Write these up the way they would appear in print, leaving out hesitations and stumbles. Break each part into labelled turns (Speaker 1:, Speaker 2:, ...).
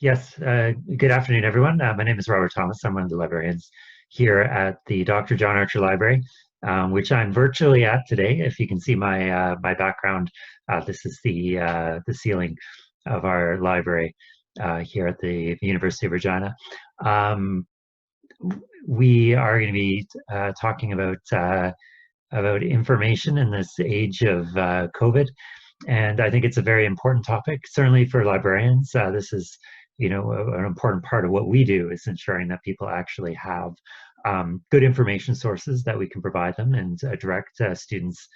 Speaker 1: Yes, good afternoon, everyone. My name is Robert Thomas. I'm one of the librarians here at the Dr. John Archer Library, which I'm virtually at today. If you can see my background, this is the ceiling of our library here at the University of Regina. Um, we are going to be talking about information in this age of COVID. And I think it's a very important topic, certainly for librarians. This is, an important part of what we do is ensuring that people actually have good information sources that we can provide them and direct students.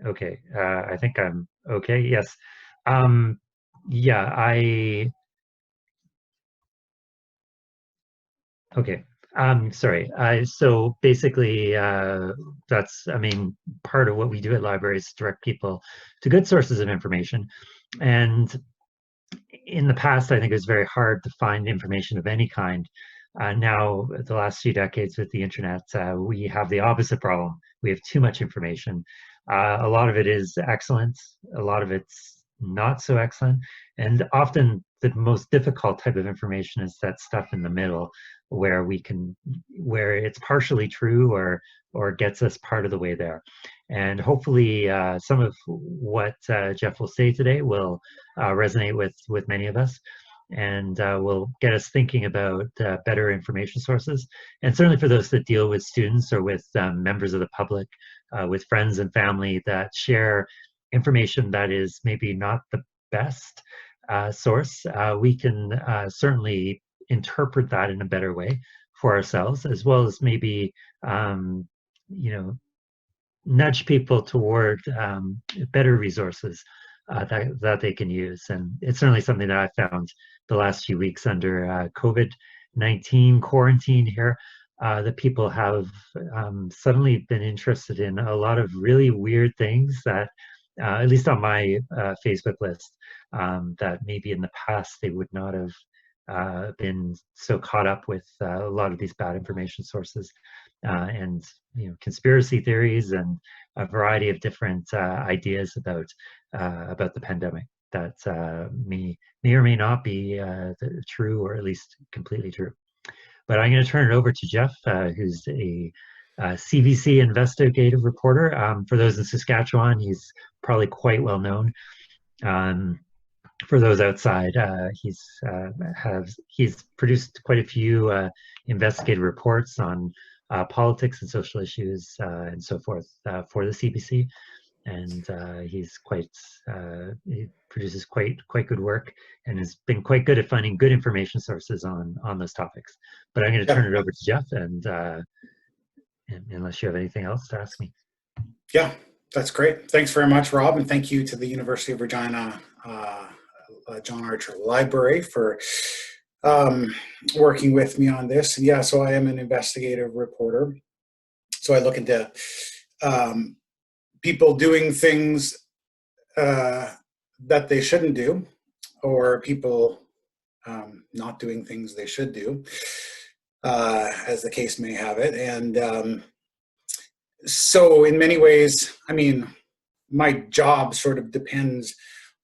Speaker 1: Okay, I think I'm okay. Yes. Um, yeah, okay. Sorry. So basically, I mean, part of what we do at libraries is direct people to good sources of information. And in the past, I think it was very hard to find information of any kind. Now, the last few decades with the internet, we have the opposite problem. We have too much information. A lot of it is excellent, a lot of it's not so excellent, and often the most difficult type of information is that stuff in the middle, where it's partially true or gets us part of the way there. And hopefully, some of what Geoff will say today will resonate with many of us and will get us thinking about better information sources. And certainly for those that deal with students or with members of the public, with friends and family that share information that is maybe not the best source, we can certainly interpret that in a better way for ourselves, as well as maybe, you know, nudge people toward better resources that they can use. And it's certainly something that I found the last few weeks under COVID-19 quarantine here, that people have suddenly been interested in a lot of really weird things that, at least on my Facebook list, that maybe in the past they would not have been so caught up with a lot of these bad information sources and conspiracy theories and a variety of different ideas about the pandemic that may or may not be true, or at least completely true. But I'm going to turn it over to Geoff, who's a CBC investigative reporter. For those in Saskatchewan, he's probably quite well known. For those outside, he's produced quite a few investigative reports on politics and social issues and so forth for the CBC, and he produces quite good work and has been quite good at finding good information sources on those topics. But I'm going to turn it over to Geoff, and unless you have anything else to ask me.
Speaker 2: Yeah, that's great. Thanks very much, Rob, and thank you to the University of Regina John Archer Library for working with me on this. And yeah, so I am an investigative reporter. So I look into people doing things that they shouldn't do, or people not doing things they should do, as the case may have it. And so in many ways, I mean, my job sort of depends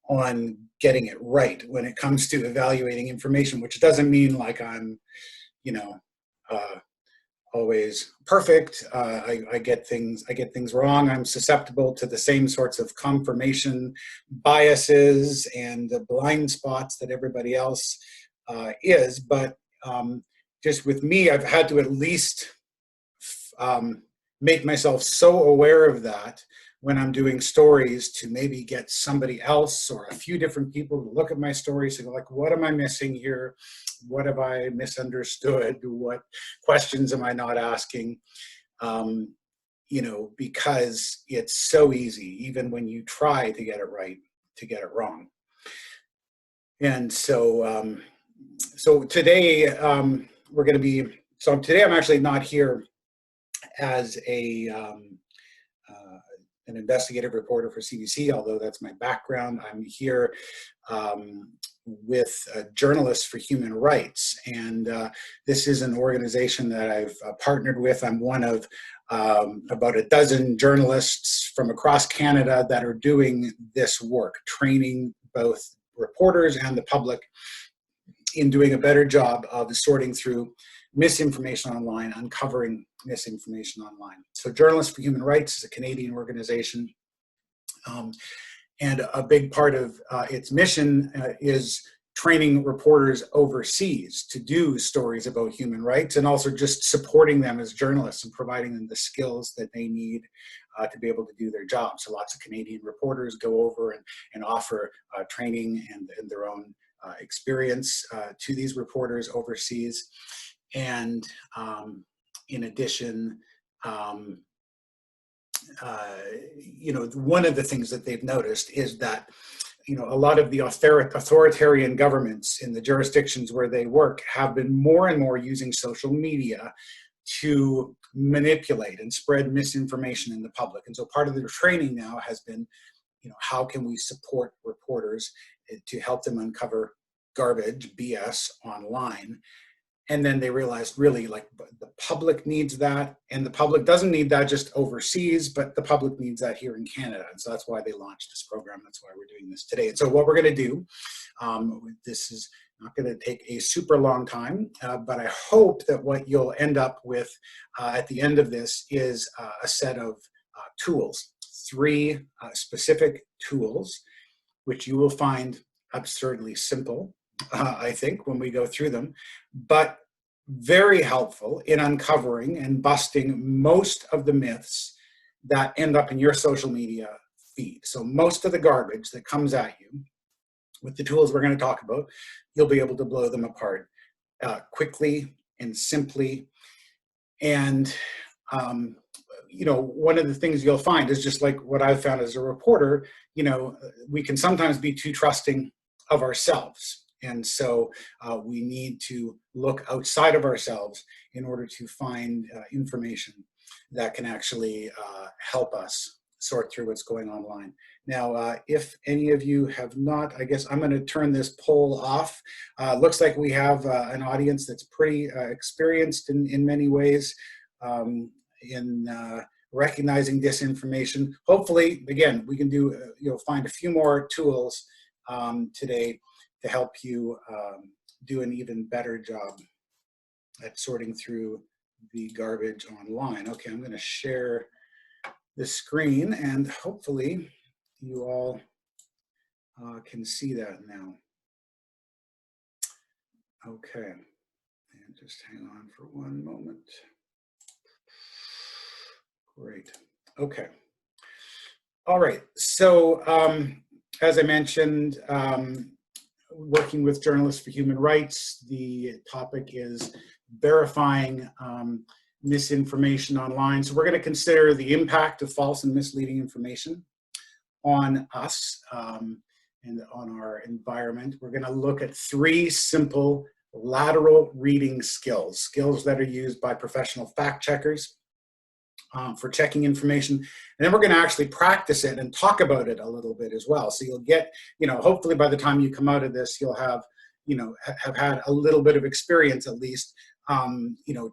Speaker 2: on getting it right when it comes to evaluating information, which doesn't mean like I'm, always perfect. I get things wrong. I'm susceptible to the same sorts of confirmation biases and the blind spots that everybody else is. But just with me, I've had to at least make myself so aware of that when I'm doing stories, to maybe get somebody else or a few different people to look at my stories and go like, what am I missing here? What have I misunderstood? What questions am I not asking? Because it's so easy, even when you try to get it right, to get it wrong. And so, today today I'm actually not here as an investigative reporter for CBC, although that's my background. I'm here with Journalists for Human Rights. And this is an organization that I've partnered with. I'm one of about a dozen journalists from across Canada that are doing this work, training both reporters and the public in doing a better job of sorting through misinformation online, uncovering misinformation online. So Journalists for Human Rights is a Canadian organization. And a big part of its mission is training reporters overseas to do stories about human rights, and also just supporting them as journalists and providing them the skills that they need to be able to do their job. So lots of Canadian reporters go over and offer training and their own experience to these reporters overseas. And in addition, one of the things that they've noticed is that a lot of the authoritarian governments in the jurisdictions where they work have been more and more using social media to manipulate and spread misinformation in the public. And so part of their training now has been, how can we support reporters to help them uncover garbage, BS online? And then they realized really like the public needs that, and the public doesn't need that just overseas, but the public needs that here in Canada. And so that's why they launched this program. That's why we're doing this today. And so what we're going to do, this is not going to take a super long time, but I hope that what you'll end up with at the end of this is a set of tools, 3 specific tools, which you will find absurdly simple, I think, when we go through them, but very helpful in uncovering and busting most of the myths that end up in your social media feed. So most of the garbage that comes at you, with the tools we're going to talk about, you'll be able to blow them apart quickly and simply. And one of the things you'll find is just like what I've found as a reporter, we can sometimes be too trusting of ourselves. And so we need to look outside of ourselves in order to find information that can actually help us sort through what's going online. Now, if any of you have not, I guess I'm going to turn this poll off. Looks like we have an audience that's pretty experienced in many ways in recognizing disinformation. Hopefully, again, we can do, find a few more tools today to help you do an even better job at sorting through the garbage online. Okay, I'm going to share the screen, and hopefully you all can see that now. Okay, and just hang on for one moment. Great. Okay. All right. So as I mentioned, working with Journalists for Human Rights, the topic is verifying misinformation online. So we're going to consider the impact of false and misleading information on us and on our environment. We're going to look at 3 simple lateral reading skills that are used by professional fact checkers for checking information. And then we're going to actually practice it and talk about it a little bit as well. So you'll get, hopefully by the time you come out of this, you'll have, have had a little bit of experience at least,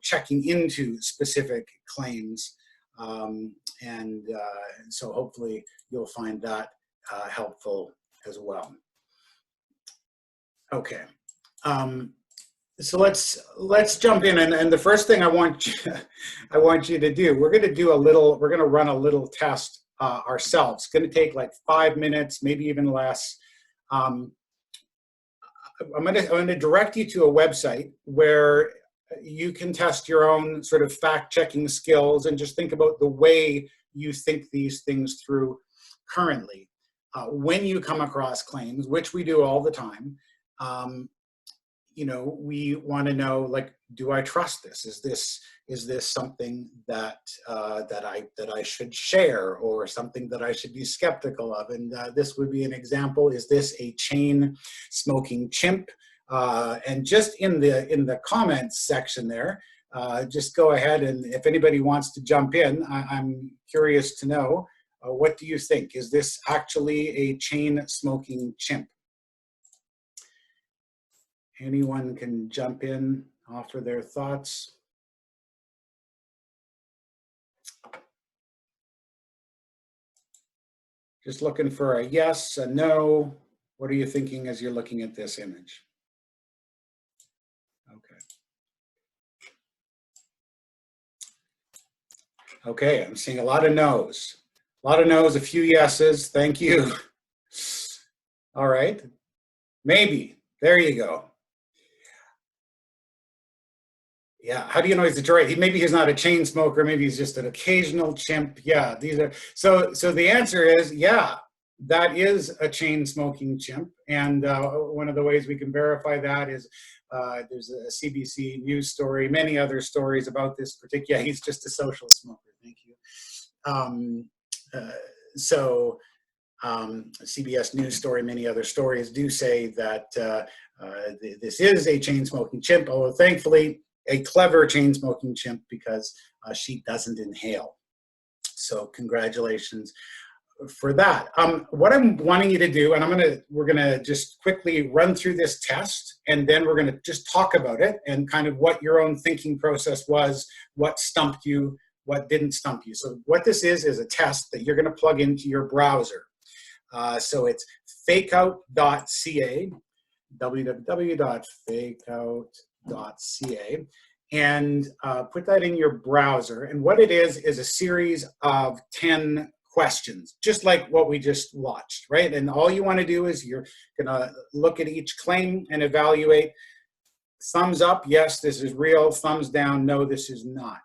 Speaker 2: checking into specific claims. And so hopefully you'll find that helpful as well. Okay. So let's jump in, and the first thing I want you to do, we're going to run a little test ourselves. It's going to take like 5 minutes, maybe even less. I'm going to direct you to a website where you can test your own sort of fact-checking skills and just think about the way you think these things through currently. When you come across claims, which we do all the time, we want to know, like, do I trust this? Is this something that I should share, or something that I should be skeptical of? And this would be an example. Is this a chain smoking chimp? And just in the comments section there, just go ahead, and if anybody wants to jump in, I'm curious to know, what do you think? Is this actually a chain smoking chimp? Anyone can jump in, offer their thoughts. Just looking for a yes, a no. What are you thinking as you're looking at this image? Okay. Okay, I'm seeing a lot of no's. A lot of no's, a few yeses. Thank you. All right. Maybe. There you go. Yeah. How do you know he's a droid? Maybe he's not a chain smoker. Maybe he's just an occasional chimp. Yeah. These are so the answer is yeah, that is a chain smoking chimp. And one of the ways we can verify that is there's a CBC news story, many other stories about this particular. Yeah, he's just a social smoker. Thank you. CBS News story, many other stories do say that this is a chain-smoking chimp, although thankfully a clever chain-smoking chimp because she doesn't inhale. So congratulations for that. What I'm wanting you to do, and we're gonna just quickly run through this test, and then we're gonna just talk about it and kind of what your own thinking process was, what stumped you, what didn't stump you. So what this is a test that you're gonna plug into your browser. So it's fakeout.ca, www.fakeout.ca, and put that in your browser. And what it is a series of 10 questions, just like what we just watched, right? And all you want to do is you're going to look at each claim and evaluate. Thumbs up, yes, this is real. Thumbs down, no, this is not.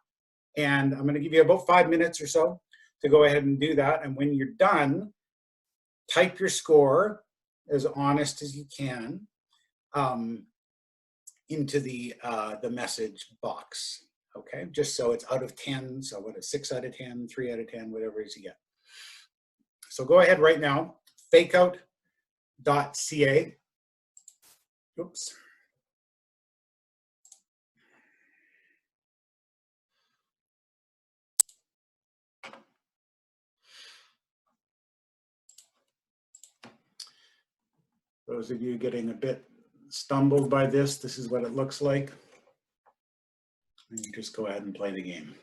Speaker 2: And I'm going to give you about 5 minutes or so to go ahead and do that. And when you're done, type your score as honest as you can into the message box, okay? Just so it's out of 10, so what, a 6 out of 10, 3 out of 10, whatever it is you get. So go ahead right now, fakeout.ca. Oops. Those of you getting a bit stumbled by this is what it looks like. And you just go ahead and play the game.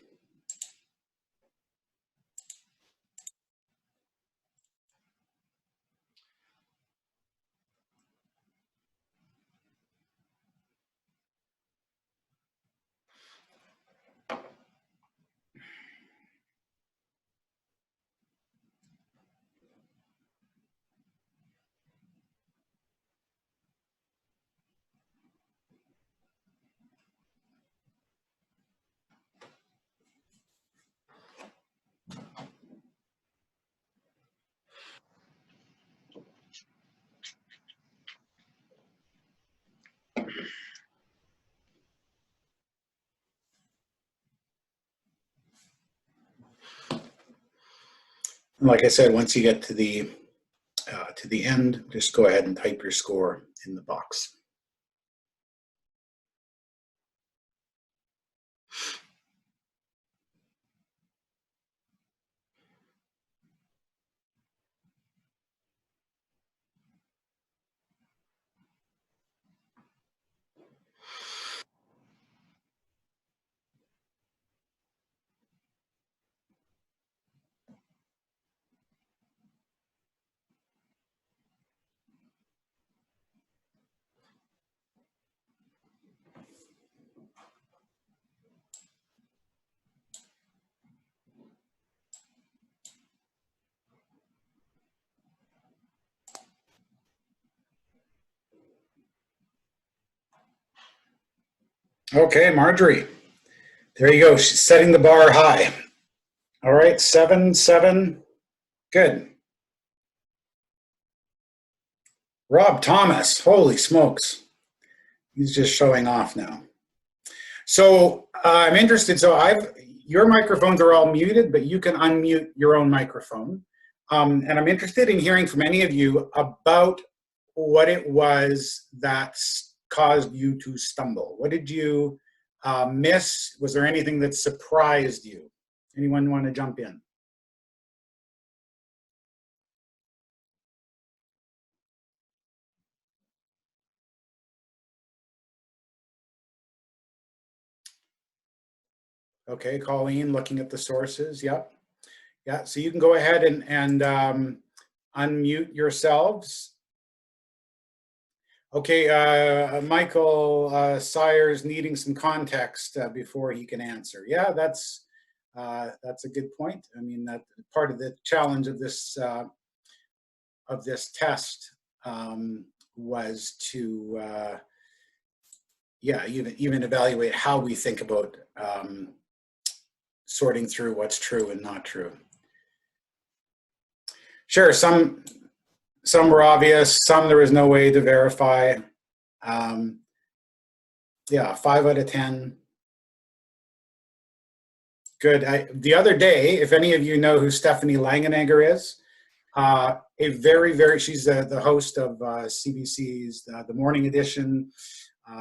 Speaker 2: And like I said, once you get to the end, just go ahead and type your score in the box. Okay, Marjorie, there you go. She's setting the bar high. All right, 7, 7, good. Rob Thomas, holy smokes. He's just showing off now. So I'm interested, your microphones are all muted, but you can unmute your own microphone. And I'm interested in hearing from any of you about what it was that caused you to stumble. What did you miss? Was there anything that surprised you? Anyone want to jump in? Okay, Colleen, looking at the sources. Yep. Yeah, so you can go ahead and unmute yourselves. Okay, Michael Sires needing some context before he can answer. Yeah, that's a good point. I mean, that part of the challenge of this test was to yeah, even evaluate how we think about sorting through what's true and not true. Sure, some were obvious, some there was no way to verify. Yeah, 5 out of 10. Good. The other day, if any of you know who Stephanie Langenegger is, a very, she's the host of CBC's The Morning Edition.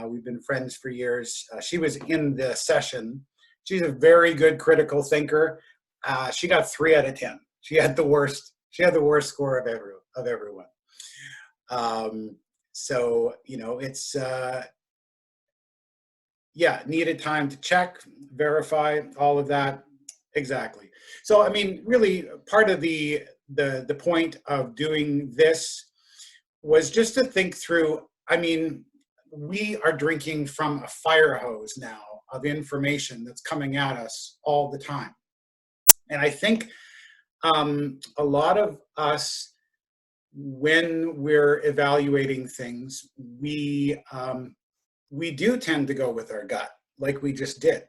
Speaker 2: We've been friends for years. She was in the session. She's a very good critical thinker. She got 3 out of 10. She had the worst score of everyone. So, you know, it's, yeah, needed time to check, verify, all of that. Exactly. So, I mean, really part of the point of doing this was just to think through, I mean, we are drinking from a fire hose now of information that's coming at us all the time. And I think a lot of us, when we're evaluating things, we do tend to go with our gut, like we just did.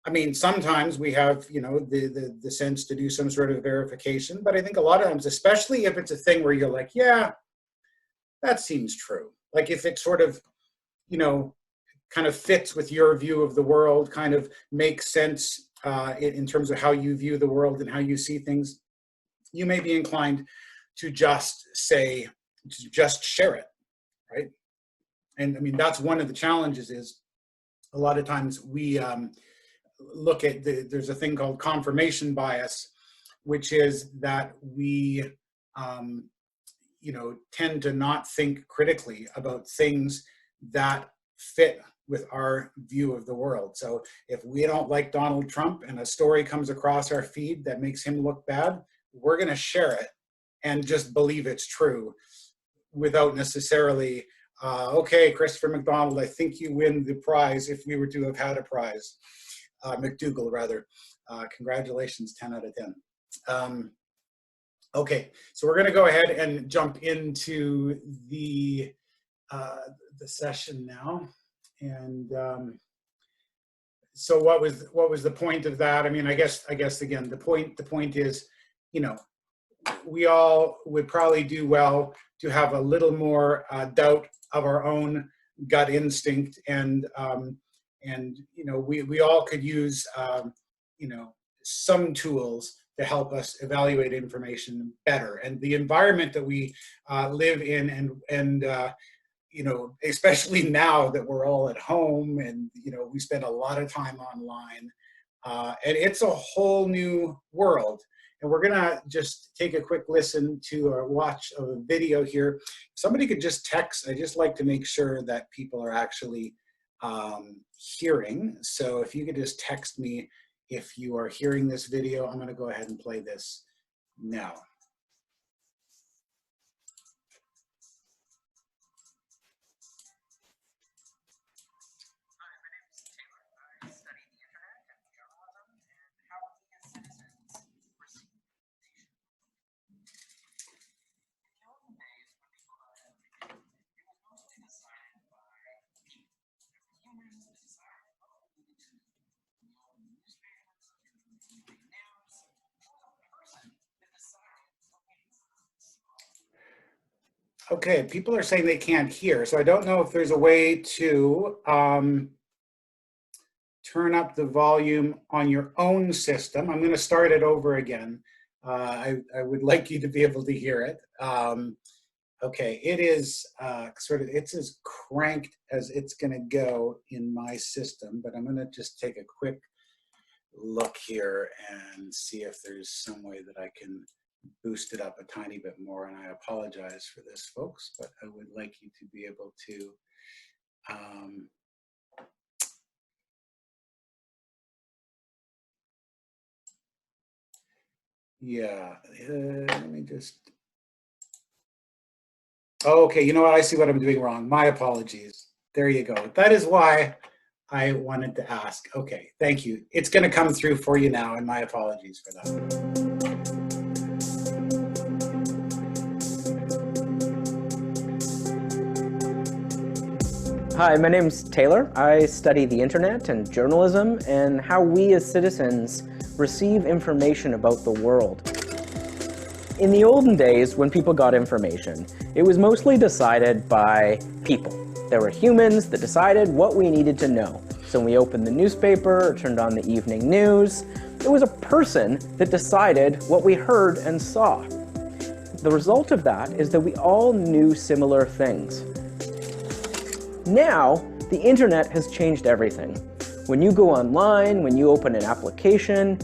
Speaker 2: I mean, sometimes we have, you know, the sense to do some sort of verification, but I think a lot of times, especially if it's a thing where you're like, yeah, that seems true. Like if it sort of, you know, kind of fits with your view of the world, kind of makes sense in terms of how you view the world and how you see things, you may be inclined to just say, to just share it, right? And I mean, that's one of the challenges is a lot of times we look at, there's a thing called confirmation bias, which is that we, you know, tend to not think critically about things that fit with our view of the world. So if we don't like Donald Trump and a story comes across our feed that makes him look bad, we're going to share it and just believe it's true without necessarily, okay, Christopher McDonald, I think you win the prize if we were to have had a prize. McDougall, rather. Congratulations, 10 out of 10. Okay, so we're going to go ahead and jump into the session now. And so what was the point of that? I mean, I guess again, the point is, you know, we all would probably do well to have a little more doubt of our own gut instinct, and you know, we all could use you know, some tools to help us evaluate information better. And the environment that we live in, and you know, especially now that we're all at home, and you know, we spend a lot of time online, and it's a whole new world. And we're gonna just take a quick listen to or watch a video here. If somebody could just text. I just like to make sure that people are actually hearing. So if you could just text me if you are hearing this video. I'm gonna go ahead and play this now. Okay, people are saying they can't hear, so I don't know if there's a way to turn up the volume on your own system. I'm going to start it over again. I would like you to be able to hear it. Okay, it is it's as cranked as it's going to go in my system, but I'm going to just take a quick look here and see if there's some way that I can boost it up a tiny bit more. And I apologize for this, folks, but I would like you to be able to Yeah, let me just, oh, okay, you know what, I see what I'm doing wrong. My apologies. There you go. That is why I wanted to ask. Okay, thank you. It's going to come through for you now, and my apologies for that.
Speaker 3: Hi, my name's Taylor. I study the internet and journalism and how we as citizens receive information about the world. In the olden days, when people got information, it was mostly decided by people. There were humans that decided what we needed to know. So when we opened the newspaper or turned on the evening news, it was a person that decided what we heard and saw. The result of that is that we all knew similar things. Now, the internet has changed everything. When you go online, when you open an application,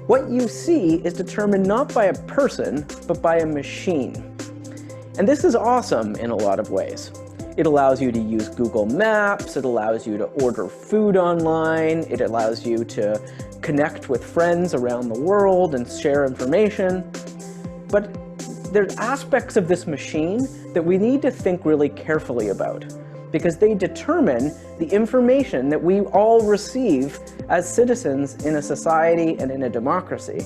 Speaker 3: what you see is determined not by a person, but by a machine. And this is awesome in a lot of ways. It allows you to use Google Maps, it allows you to order food online, it allows you to connect with friends around the world and share information. But there's aspects of this machine that we need to think really carefully about, because they determine the information that we all receive as citizens in a society and in a democracy.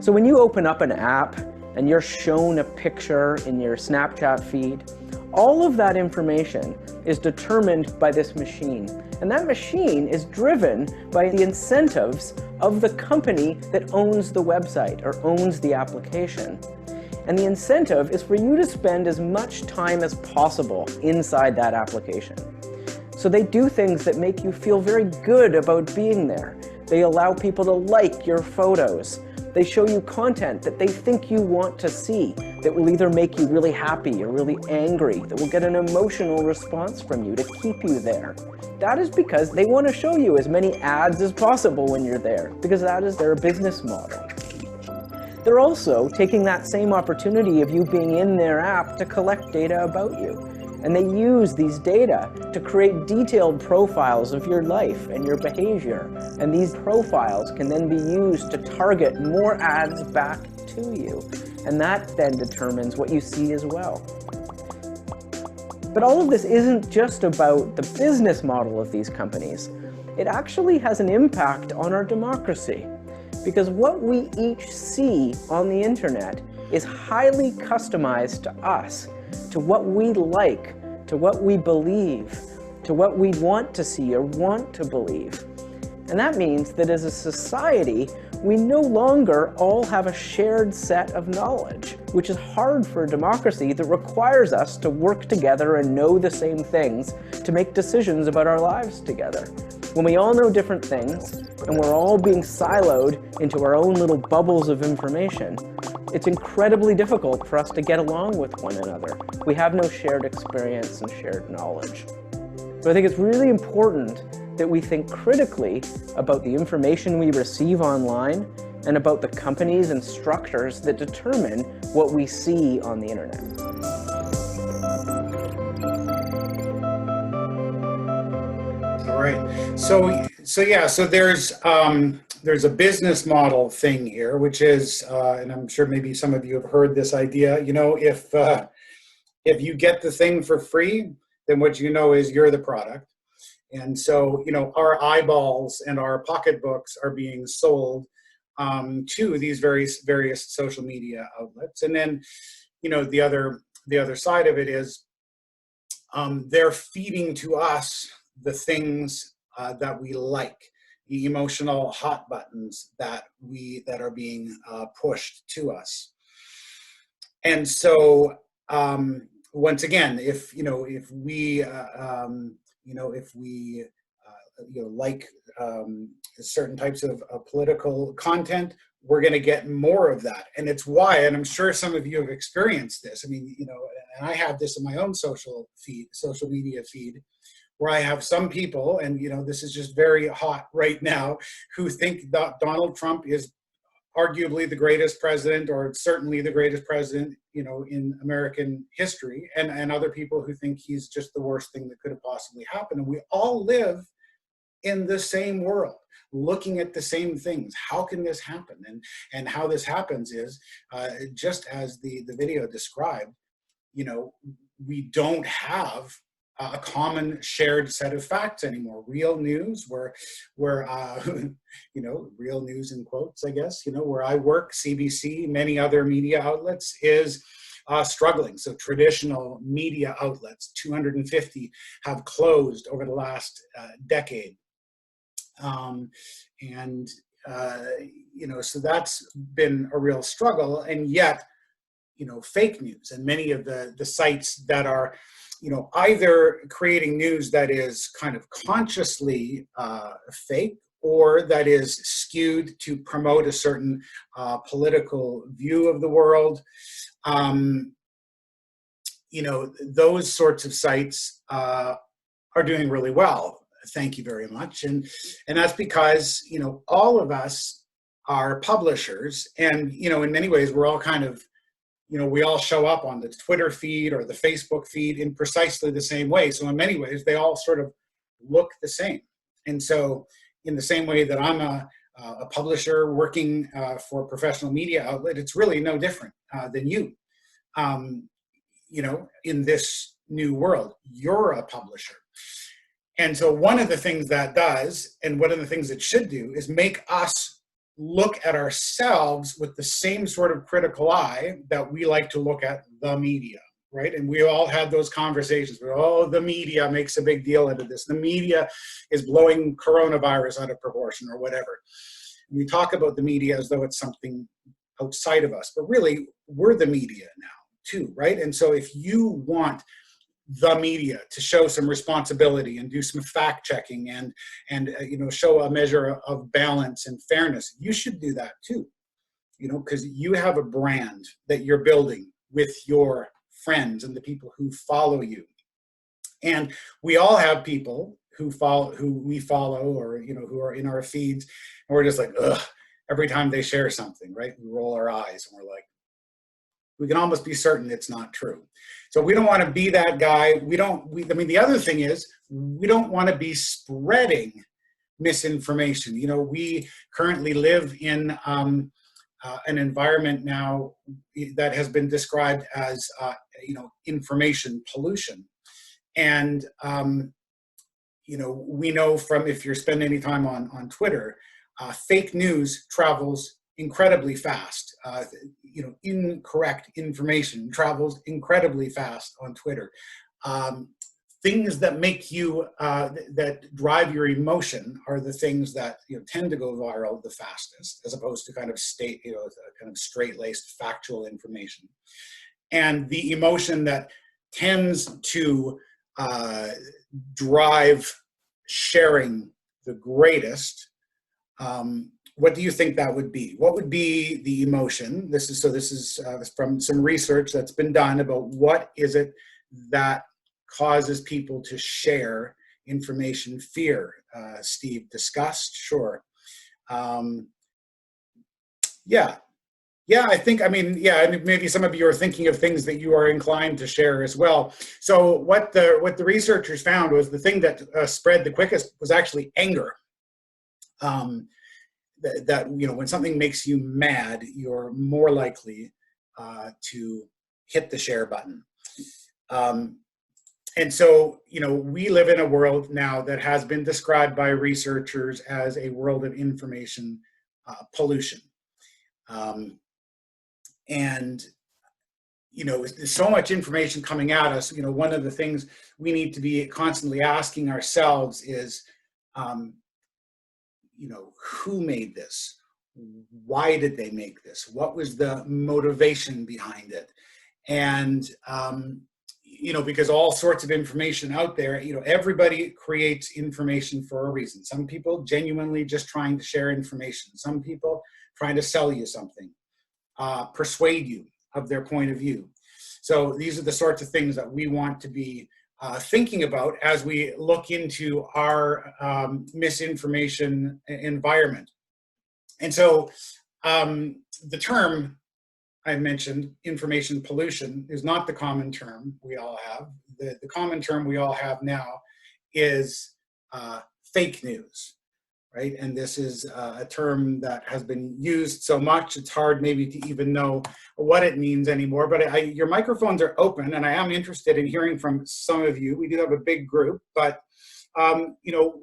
Speaker 3: So when you open up an app and you're shown a picture in your Snapchat feed, all of that information is determined by this machine. And that machine is driven by the incentives of the company that owns the website or owns the application. And the incentive is for you to spend as much time as possible inside that application. So they do things that make you feel very good about being there. They allow people to like your photos. They show you content that they think you want to see, that will either make you really happy or really angry, that will get an emotional response from you to keep you there. That is because they want to show you as many ads as possible when you're there, because that is their business model. They're also taking that same opportunity of you being in their app to collect data about you. And they use these data to create detailed profiles of your life and your behavior. And these profiles can then be used to target more ads back to you. And that then determines what you see as well. But all of this isn't just about the business model of these companies. It actually has an impact on our democracy. Because what we each see on the internet is highly customized to us, to what we like, to what we believe, to what we want to see or want to believe. And that means that as a society, we no longer all have a shared set of knowledge, which is hard for a democracy that requires us to work together and know the same things to make decisions about our lives together. When we all know different things, and we're all being siloed into our own little bubbles of information, it's incredibly difficult for us to get along with one another. We have no shared experience and shared knowledge. So I think it's really important that we think critically about the information we receive online and about the companies and structures that determine what we see on the internet.
Speaker 2: All right. So there's a business model thing here, which is, and I'm sure maybe some of you have heard this idea. You know, if you get the thing for free, then what you know is you're the product. And so, you know, our eyeballs and our pocketbooks are being sold to these various social media outlets. And then, you know, the other side of it is they're feeding to us the things that we like, the emotional hot buttons that are being pushed to us. And so once again, if we like certain types of political content, we're going to get more of that. And it's why, and I'm sure some of you have experienced this. I mean, you know, and I have this in my own social media feed, where I have some people, and you know, this is just very hot right now, who think that Donald Trump is arguably the greatest president, or certainly the greatest president, you know, in American history, and other people who think he's just the worst thing that could have possibly happened. And we all live in the same world, looking at the same things. How can this happen? And how this happens is, just as the video described, you know, we don't have a common shared set of facts anymore. Real news, where you know, real news in quotes, I guess, you know, where I work, CBC, many other media outlets, is struggling. So traditional media outlets, 250 have closed over the last decade. You know, so that's been a real struggle. And yet, you know, fake news and many of the sites that are, you know, either creating news that is kind of consciously fake, or that is skewed to promote a certain political view of the world. You know, those sorts of sites are doing really well. Thank you very much. And that's because, you know, all of us are publishers, and, you know, in many ways we're all kind of, you know, we all show up on the Twitter feed or the Facebook feed in precisely the same way. So in many ways, they all sort of look the same. And so in the same way that I'm a publisher working for a professional media outlet, it's really no different than you. You know, in this new world, you're a publisher. And so one of the things that does, and one of the things it should do, is make us look at ourselves with the same sort of critical eye that we like to look at the media, right? And we all had those conversations where, oh, the media makes a big deal out of this. The media is blowing coronavirus out of proportion or whatever. And we talk about the media as though it's something outside of us, but really we're the media now too, right? And so if you want the media to show some responsibility and do some fact checking and you know, show a measure of balance and fairness, you should do that too, you know, because you have a brand that you're building with your friends and the people who follow you. And we all have people who we follow, or, you know, who are in our feeds, and we're just like, ugh, every time they share something, right? We roll our eyes and we're like, we can almost be certain it's not true. So we don't want to be that guy. I mean, the other thing is, we don't want to be spreading misinformation. You know, we currently live in an environment now that has been described as, you know, information pollution. And, you know, we know from, if you're spending any time on Twitter, fake news travels incredibly fast. You know, incorrect information travels incredibly fast on Twitter. Things that make you, that drive your emotion are the things that, you know, tend to go viral the fastest, as opposed to kind of kind of straight-laced factual information. And the emotion that tends to drive sharing the greatest, what do you think that would be? What would be the emotion? This is from some research that's been done about what is it that causes people to share information. Fear, Steve. Disgust, sure. Yeah, I think, I mean, yeah, and maybe some of you are thinking of things that you are inclined to share as well. So what the researchers found was the thing that spread the quickest was actually anger. That, you know, when something makes you mad, you're more likely to hit the share button. And so, you know, we live in a world now that has been described by researchers as a world of information pollution. And, you know, there's so much information coming at us. You know, one of the things we need to be constantly asking ourselves is, you know, who made this? Why did they make this? What was the motivation behind it? And, you know, because all sorts of information out there, you know, everybody creates information for a reason. Some people genuinely just trying to share information. Some people trying to sell you something, persuade you of their point of view. So these are the sorts of things that we want to be thinking about as we look into our misinformation environment. And so the term I mentioned, information pollution, is not the common term we all have. The common term we all have now is fake news, right? And this is a term that has been used so much, it's hard maybe to even know what it means anymore. But your microphones are open, and I am interested in hearing from some of you. We do have a big group, but you know,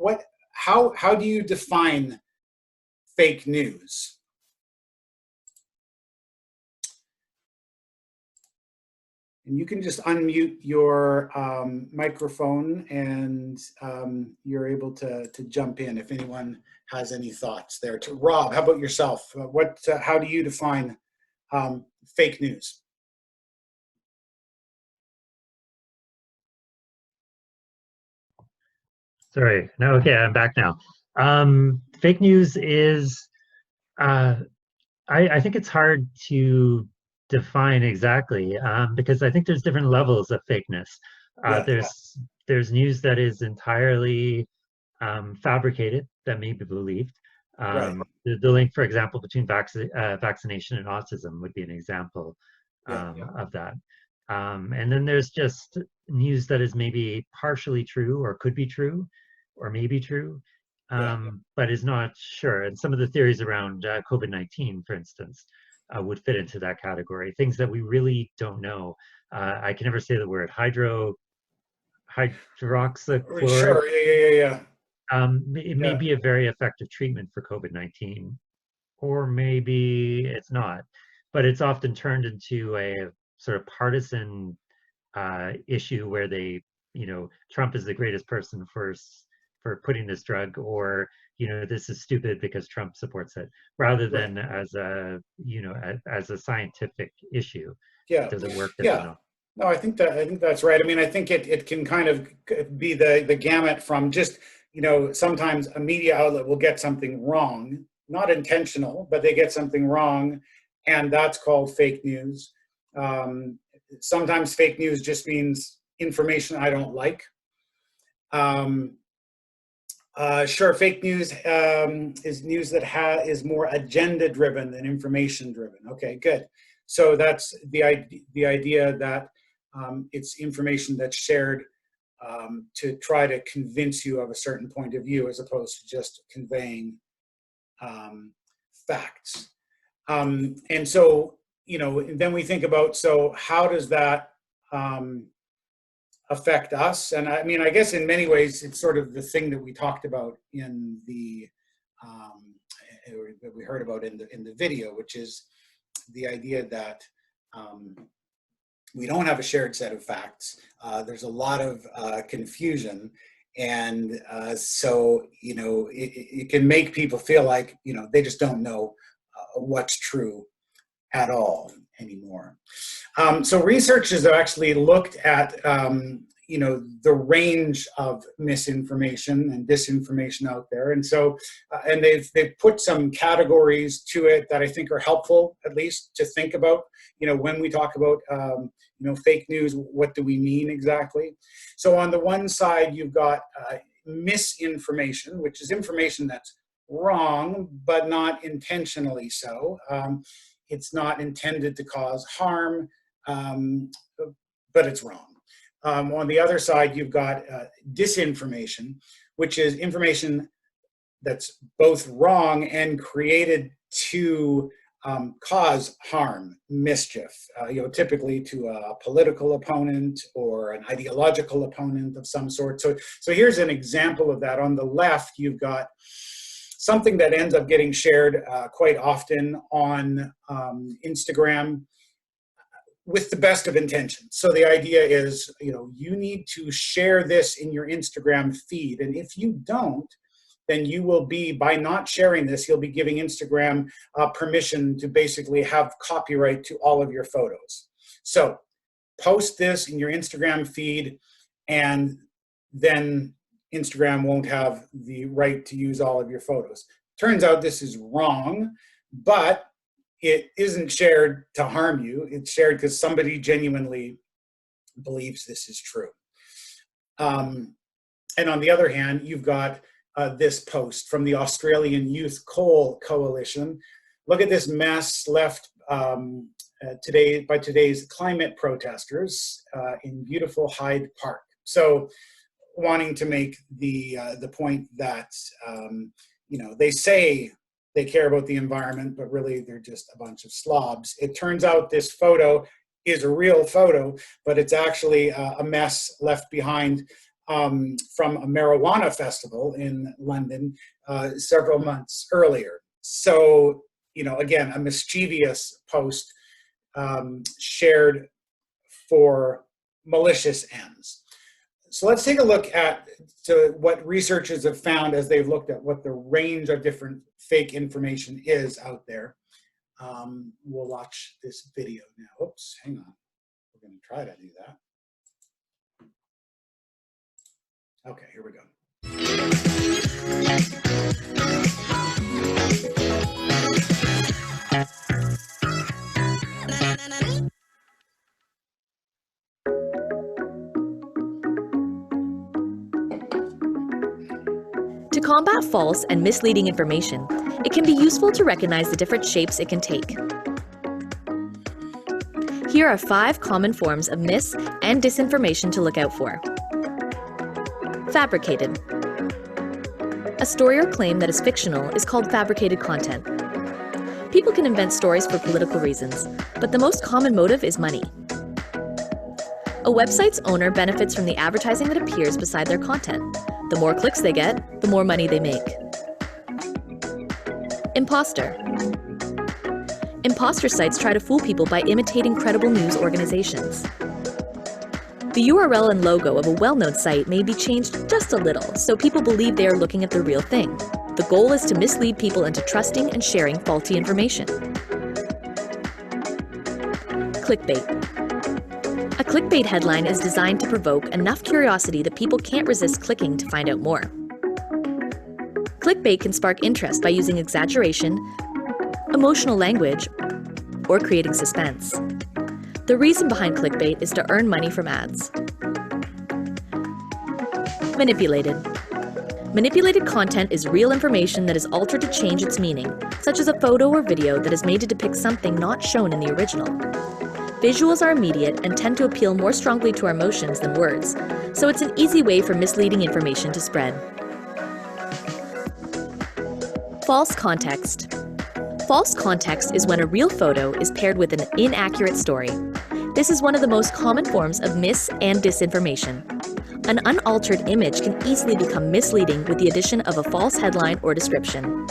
Speaker 2: how do you define fake news? And you can just unmute your microphone, and you're able to jump in if anyone has any thoughts there. To Rob, how about yourself? How do you define fake news?
Speaker 1: Sorry. No, okay, I'm back now. Fake news is, I think it's hard to define exactly, because I think there's different levels of fakeness. There's news that is entirely fabricated, that may be believed. The link, for example, between vaccination and autism would be an example of that. And then there's just news that is maybe partially true, or could be true, or may be true, but is not sure. And some of the theories around COVID-19, for instance, would fit into that category. Things that we really don't know. I can never say the word hydroxychloroquine.
Speaker 2: Sure, yeah.
Speaker 1: It may be a very effective treatment for COVID-19, or maybe it's not. But it's often turned into a sort of partisan issue where they, Trump is the greatest person for putting this drug, or this is stupid because Trump supports it, rather than as a as a scientific issue. Does it work? Does it not?
Speaker 2: No, I think that's right. I mean, I think it can kind of be the gamut from just, sometimes a media outlet will get something wrong, not intentional, but they get something wrong, and that's called fake news. Sometimes fake news just means information I don't like. Sure, fake news is news that is more agenda driven than information driven. Okay, good. So that's the idea that it's information that's shared to try to convince you of a certain point of view, as opposed to just conveying facts. And so, then we think about, so how does that affect us? And I mean, I guess in many ways, it's sort of the thing that we talked about in the, that we heard about in the video, which is the idea that we don't have a shared set of facts. There's a lot of confusion. And so, it can make people feel like, they just don't know what's true at all anymore. So researchers have actually looked at, the range of misinformation and disinformation out there. And so, and they've put some categories to it that I think are helpful, at least to think about, when we talk about, fake news, what do we mean exactly? So on the one side, you've got misinformation, which is information that's wrong, but not intentionally so. It's not intended to cause harm, but it's wrong. On the other side, you've got disinformation, which is information that's both wrong and created to cause harm, mischief, typically to a political opponent or an ideological opponent of some sort. So here's an example of that. On the left, you've got something that ends up getting shared quite often on Instagram with the best of intentions. So the idea is, you need to share this in your Instagram feed. And if you don't, then you will be, by not sharing this, you'll be giving Instagram permission to basically have copyright to all of your photos. So post this in your Instagram feed, and then Instagram won't have the right to use all of your photos. Turns out this is wrong, but it isn't shared to harm you. It's shared because somebody genuinely believes this is true. And on the other hand, you've got this post from the Australian Youth Coal Coalition. Look at this mess left today by today's climate protesters in beautiful Hyde Park. So wanting to make the point that you know, they say they care about the environment, but really they're just a bunch of slobs. It turns out this photo is a real photo, but it's actually a mess left behind from a marijuana festival in London several months earlier. So, you know, again, a mischievous post shared for malicious ends. So let's take a look at what researchers have found as they've looked at what the range of different fake information is out there. We'll watch this video now. Oops, hang on. We're going to try to do that. Okay, here we go.
Speaker 4: To combat false and misleading information, it can be useful to recognize the different shapes it can take. Here are 5 common forms of mis- and disinformation to look out for. Fabricated. A story or claim that is fictional is called fabricated content. People can invent stories for political reasons, but the most common motive is money. A website's owner benefits from the advertising that appears beside their content. The more clicks they get, the more money they make. Imposter. Imposter sites try to fool people by imitating credible news organizations. The URL and logo of a well-known site may be changed just a little, so people believe they are looking at the real thing. The goal is to mislead people into trusting and sharing faulty information. Clickbait. A clickbait headline is designed to provoke enough curiosity that people can't resist clicking to find out more. Clickbait can spark interest by using exaggeration, emotional language, or creating suspense. The reason behind clickbait is to earn money from ads. Manipulated. Manipulated content is real information that is altered to change its meaning, such as a photo or video that is made to depict something not shown in the original. Visuals are immediate and tend to appeal more strongly to our emotions than words, so it's an easy way for misleading information to spread. False context. False context is when a real photo is paired with an inaccurate story. This is one of the most common forms of mis- and disinformation. An unaltered image can easily become misleading with the addition of a false headline or description.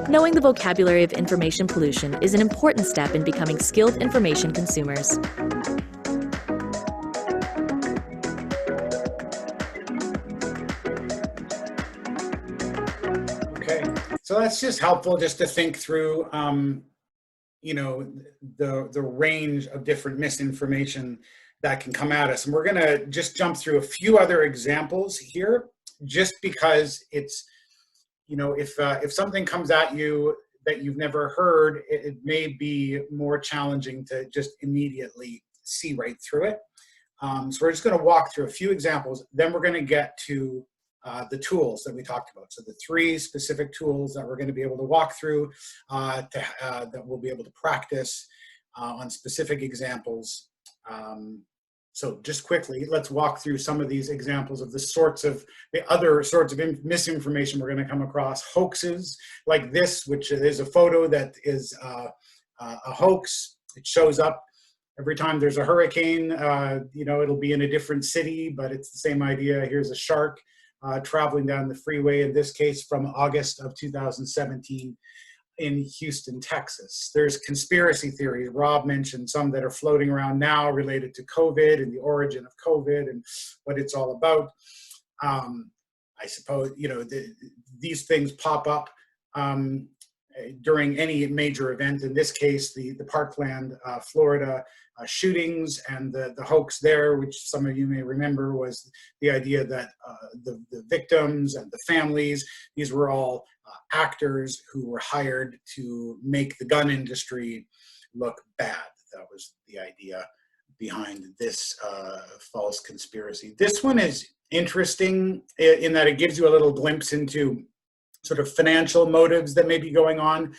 Speaker 4: Knowing the vocabulary of information pollution is an important step in becoming skilled information consumers.
Speaker 2: Okay, so that's just helpful just to think through, you know, the range of different misinformation that can come at us. And we're gonna just jump through a few other examples here, just because it's, you know, if something comes at you that you've never heard, it may be more challenging to just immediately see right through it. So we're just going to walk through a few examples, then we're going to get to the tools that we talked about. So the 3 specific tools that we're going to be able to walk through that we'll be able to practice on specific examples. So just quickly, let's walk through some of these examples of the other sorts of misinformation we're going to come across. Hoaxes like this, which is a photo that is a hoax. It shows up every time there's a hurricane. You know, it'll be in a different city, but it's the same idea. Here's a shark traveling down the freeway, in this case from August of 2017. In Houston, Texas. There's conspiracy theories. Rob mentioned some that are floating around now related to COVID and the origin of COVID and what it's all about. I suppose, you know, these things pop up during any major event. In this case, the Parkland, Florida shootings, and the hoax there, which some of you may remember, was the idea that the victims and the families, these were all actors who were hired to make the gun industry look bad. That was the idea behind this false conspiracy. This one is interesting in that it gives you a little glimpse into sort of financial motives that may be going on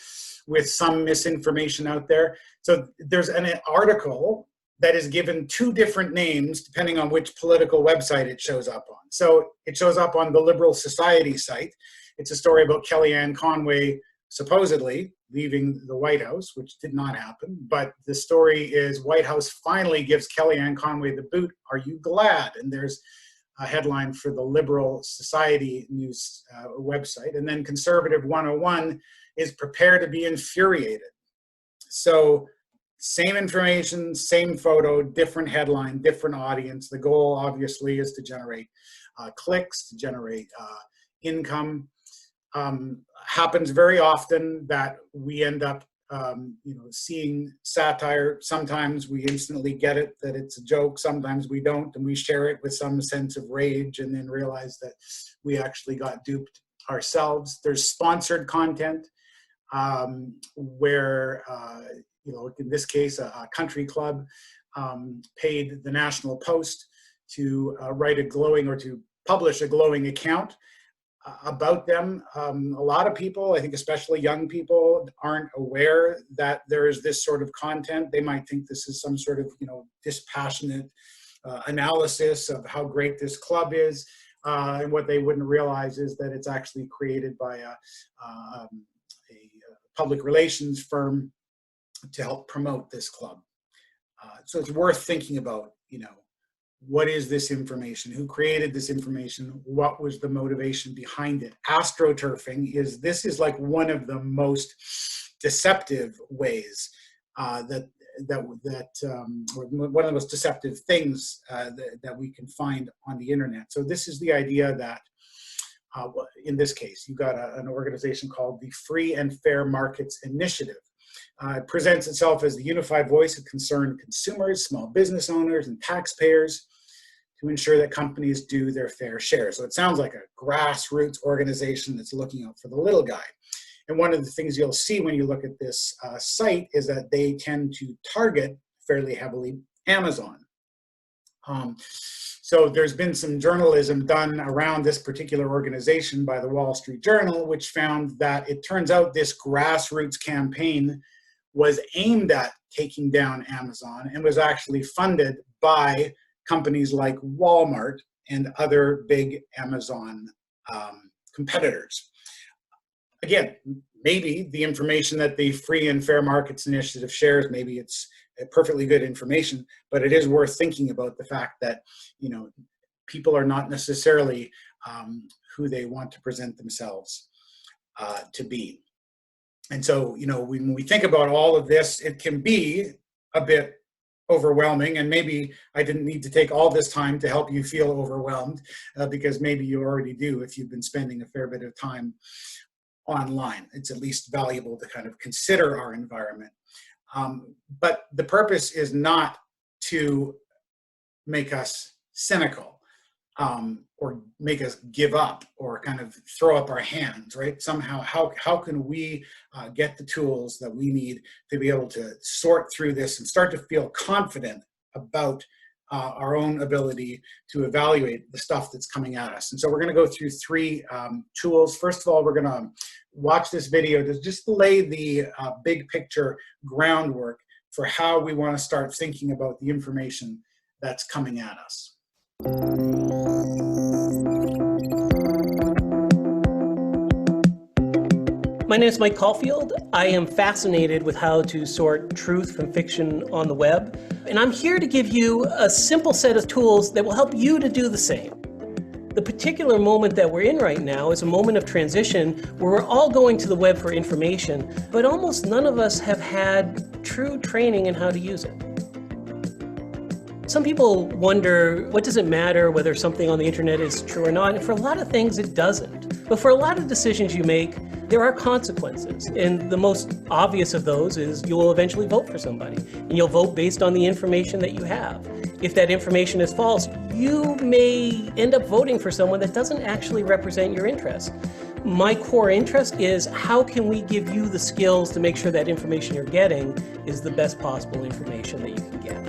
Speaker 2: with some misinformation out there. So there's an article that is given two different names depending on which political website it shows up on. So it shows up on the Liberal Society site. It's a story about Kellyanne Conway supposedly leaving the White House, which did not happen. But the story is White House finally gives Kellyanne Conway the boot. Are you glad? And there's a headline for the Liberal Society news website. And then Conservative 101 is prepare to be infuriated. So same information, same photo, different headline, different audience. The goal obviously is to generate clicks, to generate income. Happens very often that we end up seeing satire. Sometimes we instantly get it, that it's a joke. Sometimes we don't, and we share it with some sense of rage and then realize that we actually got duped ourselves. There's sponsored content where, in this case, a country club paid the National Post to write a glowing or to publish a glowing account about them. A lot of people, I think especially young people, aren't aware that there is this sort of content. They might think this is some sort of dispassionate analysis of how great this club is, and what they wouldn't realize is that it's actually created by a public relations firm to help promote this club. So it's worth thinking about, what is this information? Who created this information? What was the motivation behind it? AstroTurfing is like one of the most deceptive ways or one of the most deceptive things that we can find on the internet. So this is the idea that in this case, you've got an organization called the Free and Fair Markets Initiative. It presents itself as the unified voice of concerned consumers, small business owners, and taxpayers to ensure that companies do their fair share. So it sounds like a grassroots organization that's looking out for the little guy. And one of the things you'll see when you look at this site is that they tend to target fairly heavily Amazon. So there's been some journalism done around this particular organization by the Wall Street Journal, which found that it turns out this grassroots campaign was aimed at taking down Amazon and was actually funded by companies like Walmart and other big Amazon competitors. Again, maybe the information that the Free and Fair Markets Initiative shares, maybe it's perfectly good information, but it is worth thinking about the fact that, people are not necessarily who they want to present themselves to be. And so, when we think about all of this, it can be a bit overwhelming, and maybe I didn't need to take all this time to help you feel overwhelmed, because maybe you already do if you've been spending a fair bit of time online. It's at least valuable to kind of consider our environment. But the purpose is not to make us cynical or make us give up or kind of throw up our hands, right? Somehow, how can we get the tools that we need to be able to sort through this and start to feel confident about our own ability to evaluate the stuff that's coming at us? And so we're going to go through three tools. First of all, we're going to watch this video to just lay the big picture groundwork for how we want to start thinking about the information that's coming at us.
Speaker 5: My name is Mike Caulfield. I am fascinated with how to sort truth from fiction on the web, and I'm here to give you a simple set of tools that will help you to do the same. The particular moment that we're in right now is a moment of transition where we're all going to the web for information, but almost none of us have had true training in how to use it. Some people wonder, what does it matter whether something on the internet is true or not? And for a lot of things, it doesn't. But for a lot of decisions you make, there are consequences. And the most obvious of those is you will eventually vote for somebody. And you'll vote based on the information that you have. If that information is false, you may end up voting for someone that doesn't actually represent your interests. My core interest is how can we give you the skills to make sure that information you're getting is the best possible information that you can get.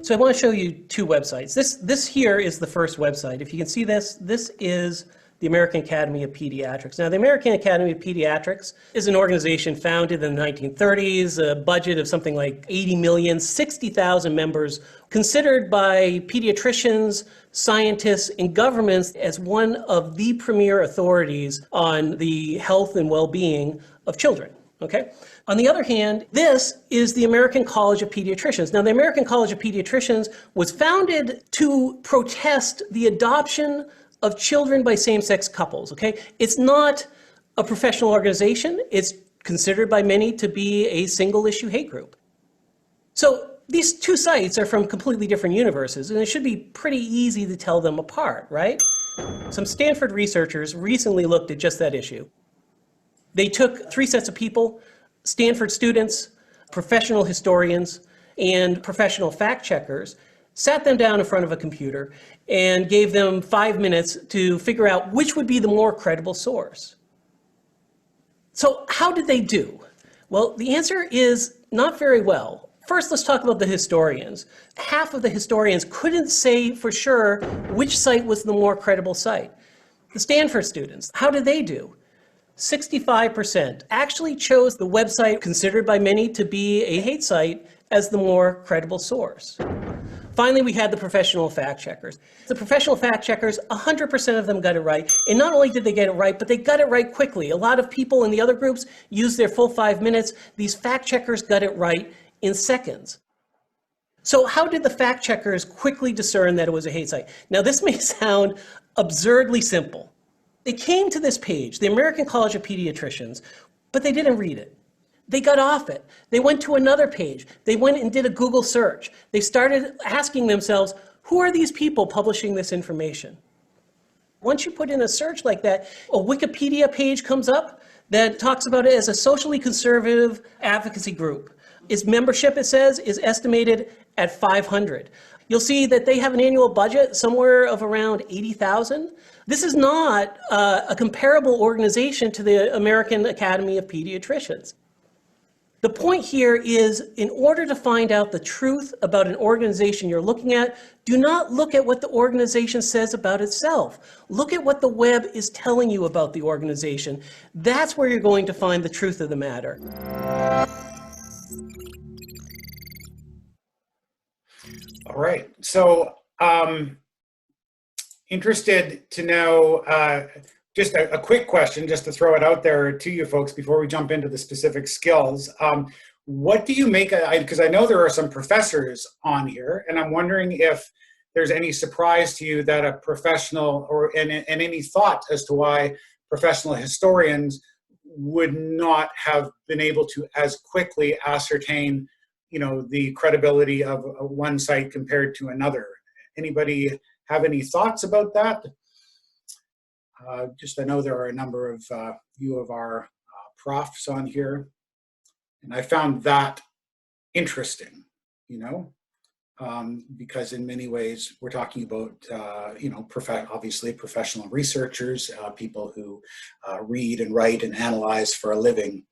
Speaker 5: So I want to show you two websites. This here is the first website. If you can see this, this is the American Academy of Pediatrics. Now, the American Academy of Pediatrics is an organization founded in the 1930s, a budget of something like 80 million, 60,000 members, considered by pediatricians, scientists, and governments as one of the premier authorities on the health and well-being of children. Okay? On the other hand, this is the American College of Pediatricians. Now, the American College of Pediatricians was founded to protest the adoption of children by same-sex couples, okay? It's not a professional organization. It's considered by many to be a single-issue hate group. So these two sites are from completely different universes, and it should be pretty easy to tell them apart, right? Some Stanford researchers recently looked at just that issue. They took 3 sets of people, Stanford students, professional historians, and professional fact-checkers, sat them down in front of a computer, and gave them 5 minutes to figure out which would be the more credible source. So how did they do? Well, the answer is not very well. First, let's talk about the historians. Half of the historians couldn't say for sure which site was the more credible site. The Stanford students, how did they do? 65% actually chose the website considered by many to be a hate site as the more credible source. Finally, we had the professional fact checkers. The professional fact checkers, 100% of them got it right. And not only did they get it right, but they got it right quickly. A lot of people in the other groups used their full 5 minutes. These fact checkers got it right in seconds. So how did the fact checkers quickly discern that it was a hate site? Now, this may sound absurdly simple. They came to this page, the American College of Pediatricians, but they didn't read it. They got off it. They went to another page. They went and did a Google search. They started asking themselves, who are these people publishing this information? Once you put in a search like that, a Wikipedia page comes up that talks about it as a socially conservative advocacy group. Its membership, it says, is estimated at 500. You'll see that they have an annual budget somewhere of around 80,000. This is not a comparable organization to the American Academy of Pediatricians. The point here is, in order to find out the truth about an organization you're looking at, do not look at what the organization says about itself. Look at what the web is telling you about the organization. That's where you're going to find the truth of the matter.
Speaker 2: All right. So, interested to know, just a quick question, just to throw it out there to you folks before we jump into the specific skills. What do you make, because I know there are some professors on here, and I'm wondering if there's any surprise to you that a professional, and any thought as to why professional historians would not have been able to as quickly ascertain, you know, the credibility of one site compared to another. Anybody have any thoughts about that? Just, I know there are a number of few of our profs on here, and I found that interesting, you know, because in many ways we're talking about, you know, obviously professional researchers, people who read and write and analyze for a living.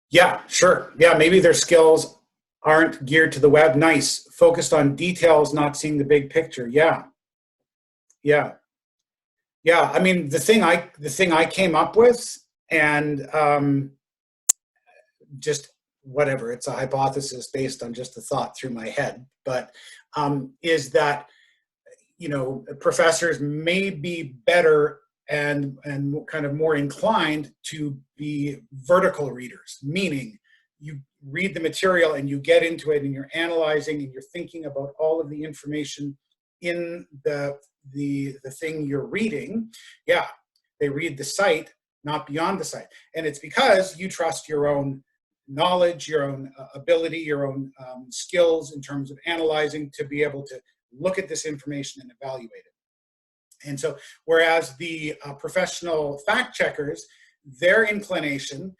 Speaker 2: Yeah, sure. Yeah, maybe their skills aren't geared to the web. Nice. Focused on details, not seeing the big picture. Yeah. Yeah. Yeah. I mean, the thing I came up with, and just whatever, it's a hypothesis based on just a thought through my head, but is that, you know, professors may be better and kind of more inclined to be vertical readers, meaning you read the material and you get into it and you're analyzing and you're thinking about all of the information in the thing you're reading. Yeah, they read the site, not beyond the site. And it's because you trust your own knowledge, your own ability, your own skills in terms of analyzing to be able to look at this information and evaluate it. And so, whereas the professional fact checkers, their inclination,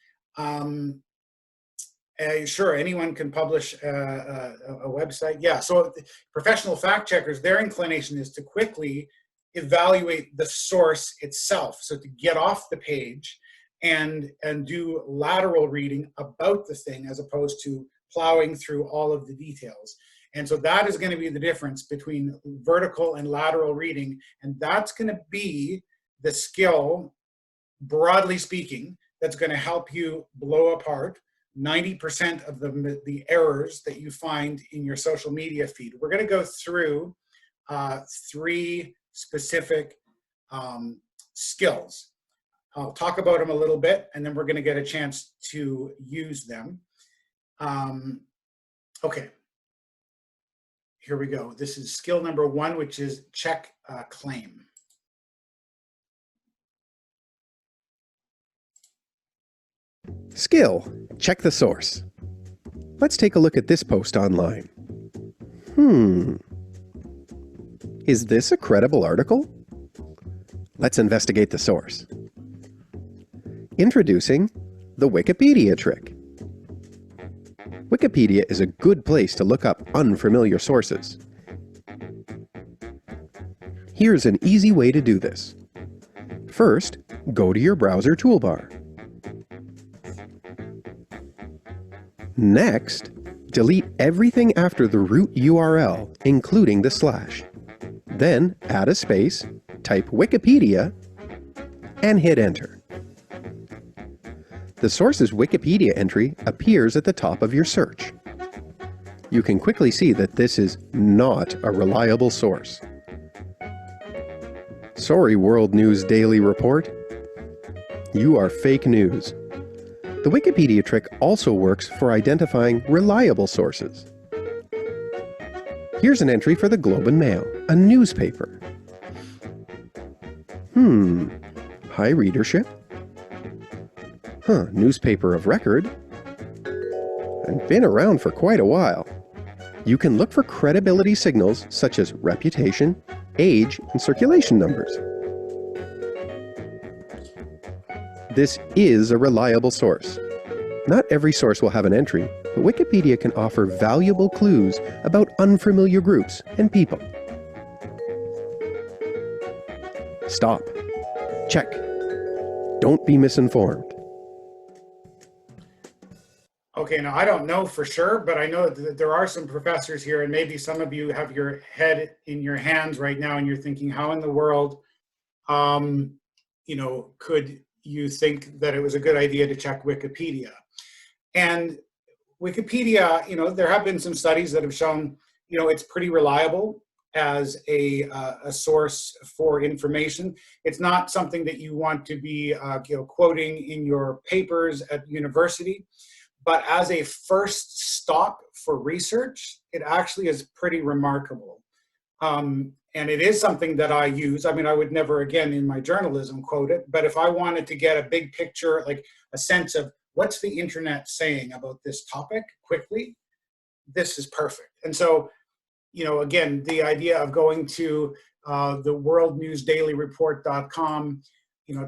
Speaker 2: sure, anyone can publish a website. Yeah, so professional fact checkers, their inclination is to quickly evaluate the source itself. So to get off the page and do lateral reading about the thing as opposed to plowing through all of the details. And so that is going to be the difference between vertical and lateral reading. And that's going to be the skill, broadly speaking, that's going to help you blow apart 90% of the errors that you find in your social media feed. We're going to go through 3 specific skills. I'll talk about them a little bit, and then we're going to get a chance to use them. Okay. Here we go. This is skill number 1, which is check a claim.
Speaker 6: Skill, check the source. Let's take a look at this post online. Is this a credible article? Let's investigate the source. Introducing the Wikipedia trick. Wikipedia is a good place to look up unfamiliar sources. Here's an easy way to do this. First, go to your browser toolbar. Next, delete everything after the root URL, including the slash. Then add a space, type Wikipedia, and hit enter. The source's Wikipedia entry appears at the top of your search. You can quickly see that this is not a reliable source. Sorry, World News Daily Report. You are fake news. The Wikipedia trick also works for identifying reliable sources. Here's an entry for the Globe and Mail, a newspaper. High readership? Newspaper of record? And been around for quite a while. You can look for credibility signals such as reputation, age, and circulation numbers. This is a reliable source. Not every source will have an entry, but Wikipedia can offer valuable clues about unfamiliar groups and people. Stop. Check. Don't be misinformed.
Speaker 2: Okay, now I don't know for sure, but I know that there are some professors here, and maybe some of you have your head in your hands right now and you're thinking, how in the world, could you think that it was a good idea to check Wikipedia? And Wikipedia, there have been some studies that have shown, it's pretty reliable as a source for information. It's not something that you want to be, quoting in your papers at university. But as a first stop for research, it actually is pretty remarkable. And it is something that I use. I mean, I would never again in my journalism quote it, but if I wanted to get a big picture, like a sense of what's the internet saying about this topic quickly, this is perfect. And so, again, the idea of going to the worldnewsdailyreport.com,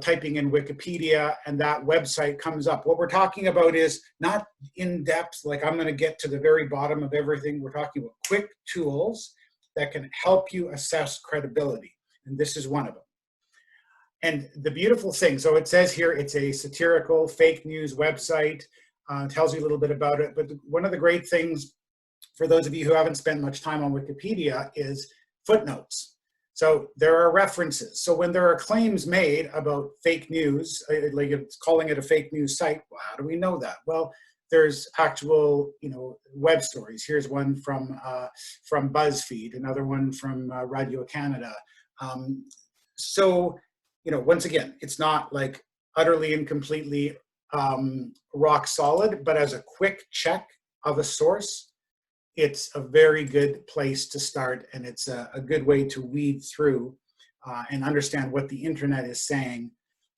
Speaker 2: typing in Wikipedia, and that website comes up. What we're talking about is not in depth, like I'm going to get to the very bottom of everything. We're talking about quick tools that can help you assess credibility. And this is one of them. And the beautiful thing, so it says here, it's a satirical fake news website, tells you a little bit about it. But one of the great things for those of you who haven't spent much time on Wikipedia is footnotes. So there are references. So when there are claims made about fake news, like it's calling it a fake news site, well, how do we know that? Well, there's actual, web stories. Here's one from BuzzFeed, another one from Radio Canada. So, once again, it's not like utterly and completely rock solid, but as a quick check of a source, it's a very good place to start, and it's a good way to weed through and understand what the internet is saying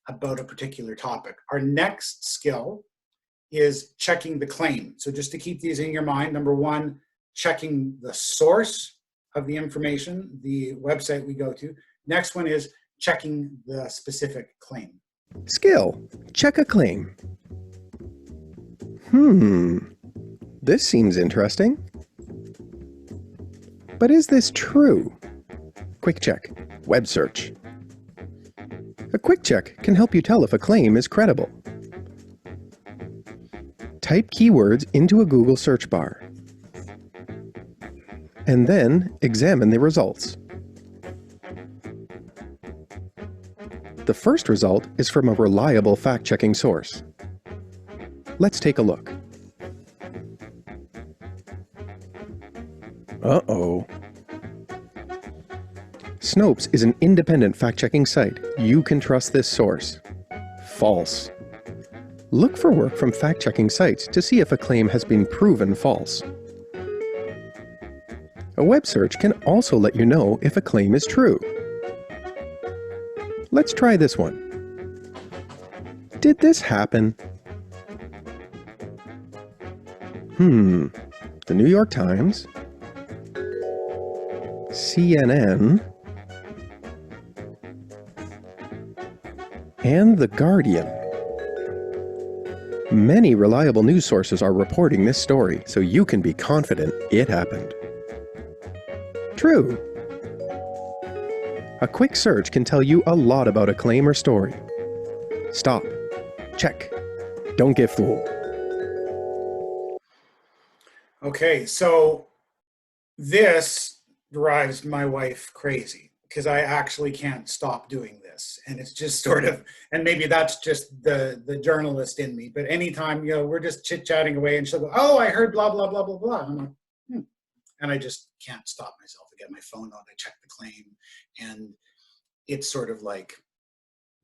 Speaker 2: about a particular topic. Our next skill is checking the claim. So just to keep these in your mind, number one, checking the source of the information, the website we go to. Next one is checking the specific claim.
Speaker 6: Skill, check a claim. This seems interesting. But is this true? Quick check, web search. A quick check can help you tell if a claim is credible. Type keywords into a Google search bar. and then examine the results. The first result is from a reliable fact-checking source. Let's take a look. Uh-oh. Snopes is an independent fact-checking site. You can trust this source. False. Look for work from fact-checking sites to see if a claim has been proven false. A web search can also let you know if a claim is true. Let's try this one. Did this happen? The New York Times, CNN, and The Guardian. Many reliable news sources are reporting this story, so you can be confident it happened. True. A quick search can tell you a lot about a claim or story. Stop. Check. Don't get fooled.
Speaker 2: Okay, so this drives my wife crazy because I actually can't stop doing this. And it's just sort of, and maybe that's just the journalist in me, but anytime, we're just chit-chatting away and she'll go, oh, I heard blah, blah, blah, blah, blah. And I'm like, And I just can't stop myself. I get my phone out, I check the claim, and it's sort of like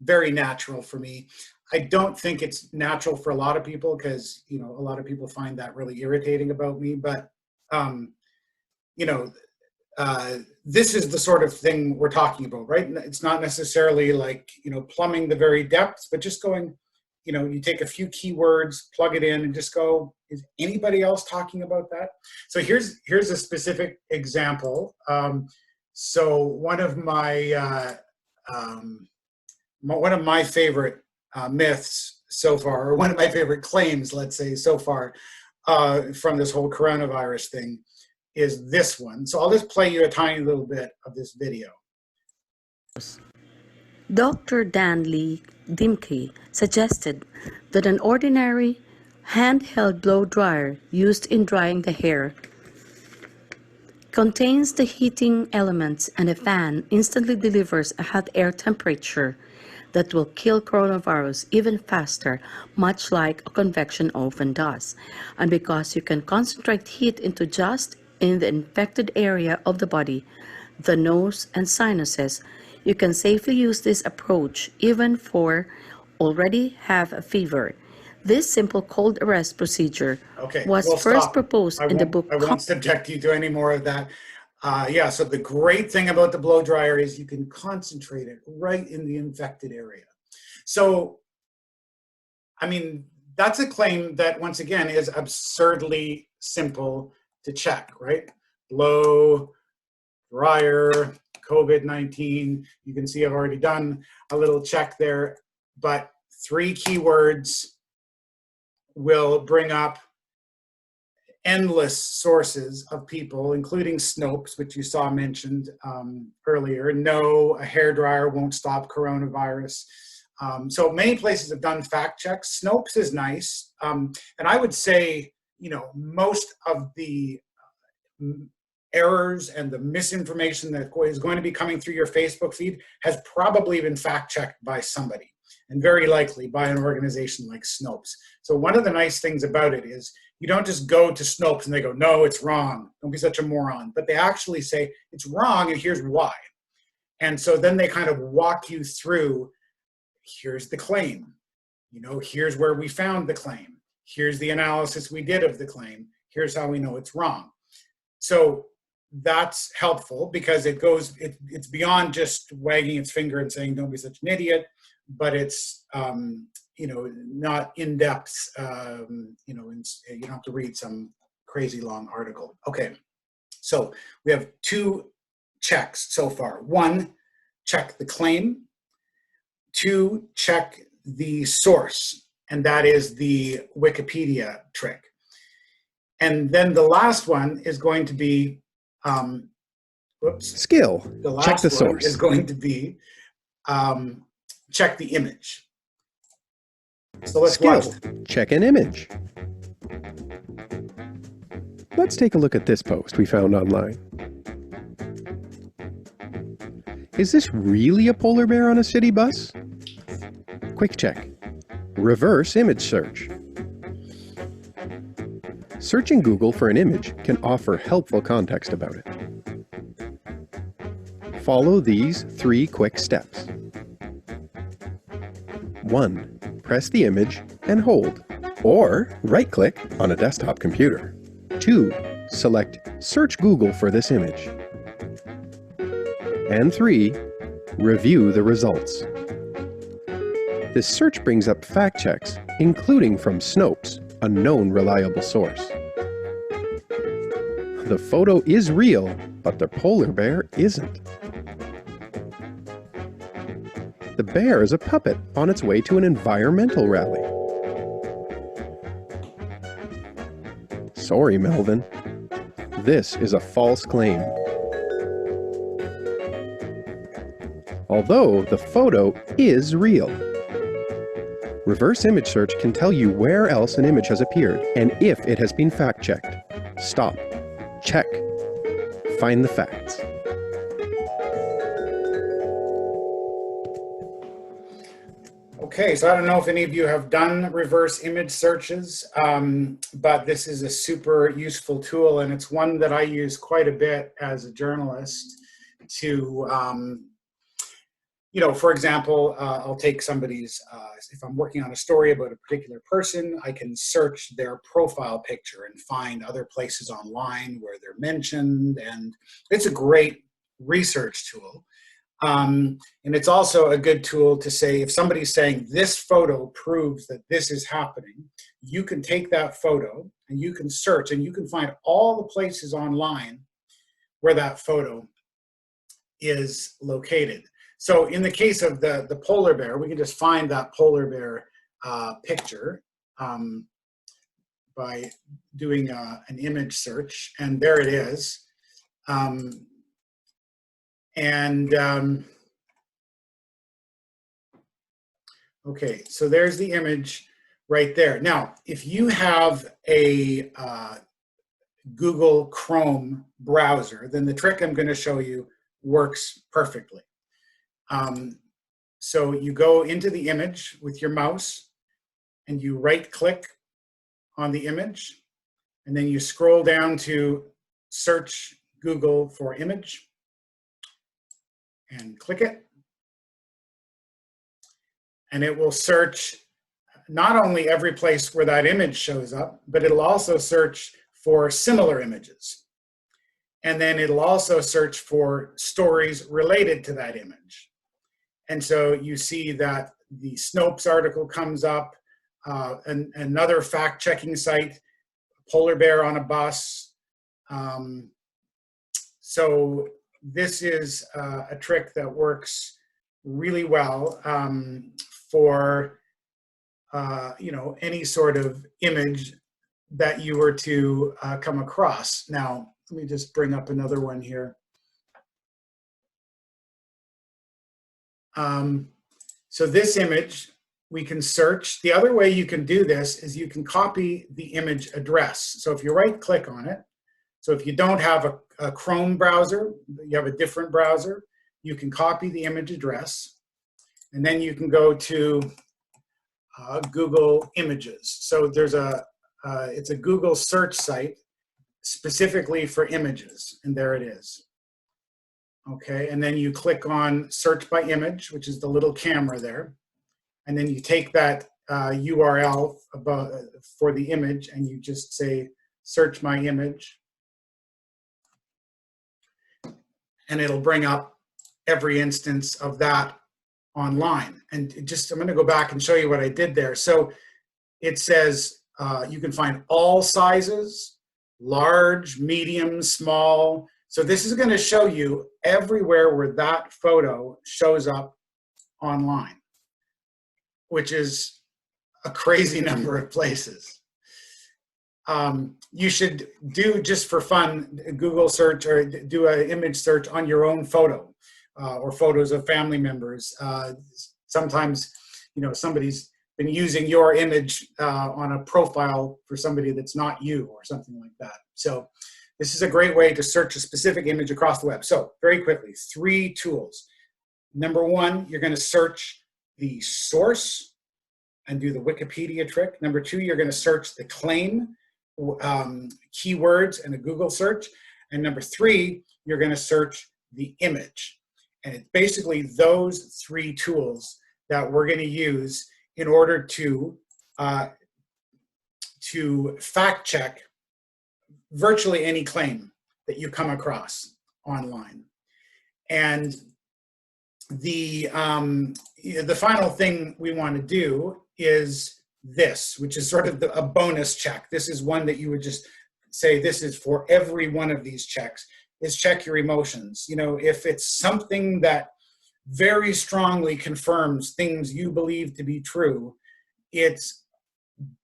Speaker 2: very natural for me. I don't think it's natural for a lot of people because, a lot of people find that really irritating about me, but, this is the sort of thing we're talking about, right? It's not necessarily like, plumbing the very depths, but just going, you take a few keywords, plug it in, and just go, is anybody else talking about that? So here's a specific example. So one of my favorite myths so far, or one of my favorite claims, let's say, so far, from this whole coronavirus thing, is this one. So I'll just play you a tiny little bit of this video.
Speaker 7: Dr. Dan Lee Dimke suggested that an ordinary handheld blow dryer used in drying the hair contains the heating elements, and a fan instantly delivers a hot air temperature that will kill coronavirus even faster, much like a convection oven does. And because you can concentrate heat into just in the infected area of the body, the nose and sinuses, you can safely use this approach even for already have a fever. This simple cold arrest procedure was first proposed in the book.
Speaker 2: I won't subject you to any more of that. So the great thing about the blow dryer is you can concentrate it right in the infected area. So, I mean, that's a claim that, once again, is absurdly simple to check, right? Blow dryer, COVID-19. You can see I've already done a little check there, but 3 keywords will bring up endless sources of people, including Snopes, which you saw mentioned earlier. No, a hairdryer won't stop coronavirus. So many places have done fact checks. Snopes is nice. And I would say, most of the errors and the misinformation that is going to be coming through your Facebook feed has probably been fact checked by somebody, and very likely by an organization like Snopes. So one of the nice things about it is you don't just go to Snopes and they go, no, it's wrong. Don't be such a moron. But they actually say it's wrong and here's why. And so then they kind of walk you through, here's the claim. Here's where we found the claim. Here's the analysis we did of the claim. Here's how we know it's wrong. So that's helpful because it's beyond just wagging its finger and saying, don't be such an idiot, but it's, not in depth, you don't have to read some crazy long article. Okay, so we have 2 checks so far. 1, check the claim. 2, check the source, and that is the Wikipedia trick. And then the last one is going to be,
Speaker 6: skill.
Speaker 2: The last
Speaker 6: check the
Speaker 2: one
Speaker 6: source.
Speaker 2: is going to be, check the image. So let's watch.
Speaker 6: Check an image. Let's take a look at this post we found online. Is this really a polar bear on a city bus? Quick check. Reverse image search. Searching Google for an image can offer helpful context about it. Follow these 3 quick steps. 1. Press the image and hold, or right-click on a desktop computer. 2. Select Search Google for this image. And 3. Review the results. This search brings up fact checks, including from Snopes, a known reliable source. The photo is real, but the polar bear isn't. The bear is a puppet on its way to an environmental rally. Sorry, Melvin. This is a false claim. Although the photo is real. Reverse image search can tell you where else an image has appeared and if it has been fact-checked. Stop. Check. Find the facts.
Speaker 2: Okay, so I don't know if any of you have done reverse image searches, but this is a super useful tool, and it's one that I use quite a bit as a journalist to, you know, for example, I'll take somebody's, if I'm working on a story about a particular person, I can search their profile picture and find other places online where they're mentioned, and it's a great research tool. And it's also a good tool to say, if somebody's saying this photo proves that this is happening, you can take that photo and you can search and you can find all the places online where that photo is located. So in the case of the polar bear, we can just find that polar bear picture by doing an image search, and there it is. Okay, so there's the image right there. Now, if you have a Google Chrome browser, then the trick I'm going to show you works perfectly. So you go into the image with your mouse and you right-click on the image, and then you scroll down to search Google for image and click it. And it will search not only every place where that image shows up, but it'll also search for similar images. And then it'll also search for stories related to that image. And so you see that the Snopes article comes up, and another fact-checking site, polar bear on a bus. So this is a trick that works really well for you know, any sort of image that you were to come across. Now, let me just bring up another one here. So this image, we can search. The other way you can do this is you can copy the image address. So if you right-click on it, so if you don't have a Chrome browser, you have a different browser, you can copy the image address, and then you can go to Google Images. So there's it's a Google search site specifically for images, and there it is. Okay, and then you click on search by image, which is the little camera there, and then you take that URL for the image and you just say search my image, and it'll bring up every instance of that online. And I'm going to go back and show you what I did there. So it says you can find all sizes, large, medium, small. So this is going to show you everywhere where that photo shows up online, which is a crazy number of places. You should do, just for fun, Google search or do an image search on your own photo or photos of family members. Sometimes, you know, somebody's been using your image on a profile for somebody that's not you or something like that. So this is a great way to search a specific image across the web. So very quickly, 3 tools. Number one, you're going to search the source and do the Wikipedia trick. Number two, you're going to search the claim, keywords in a Google search. And number three, you're going to search the image. And it's basically those three tools that we're going to use in order to fact check virtually any claim that you come across online. And the final thing we want to do is this, which is sort of a bonus check. This is one that you would just say, this is for every one of these checks, is check your emotions. You know, if it's something that very strongly confirms things you believe to be true, it's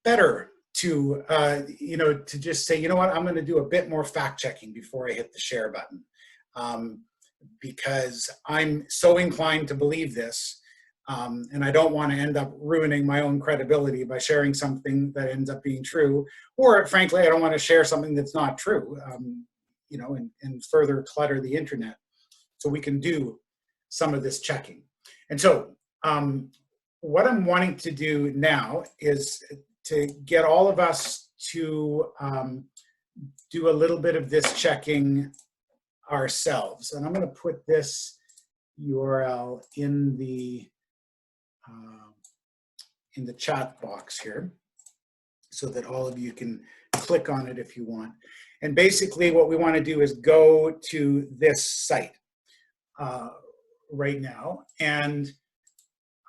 Speaker 2: better to, to just say, you know what, I'm going to do a bit more fact checking before I hit the share button. Because I'm so inclined to believe this, and I don't want to end up ruining my own credibility by sharing something that ends up being true, or frankly, I don't want to share something that's not true, and further clutter the internet. So we can do some of this checking. And so what I'm wanting to do now is to get all of us to do a little bit of this checking ourselves. And I'm going to put this URL in the chat box here so that all of you can click on it if you want. And basically what we want to do is go to this site right now. And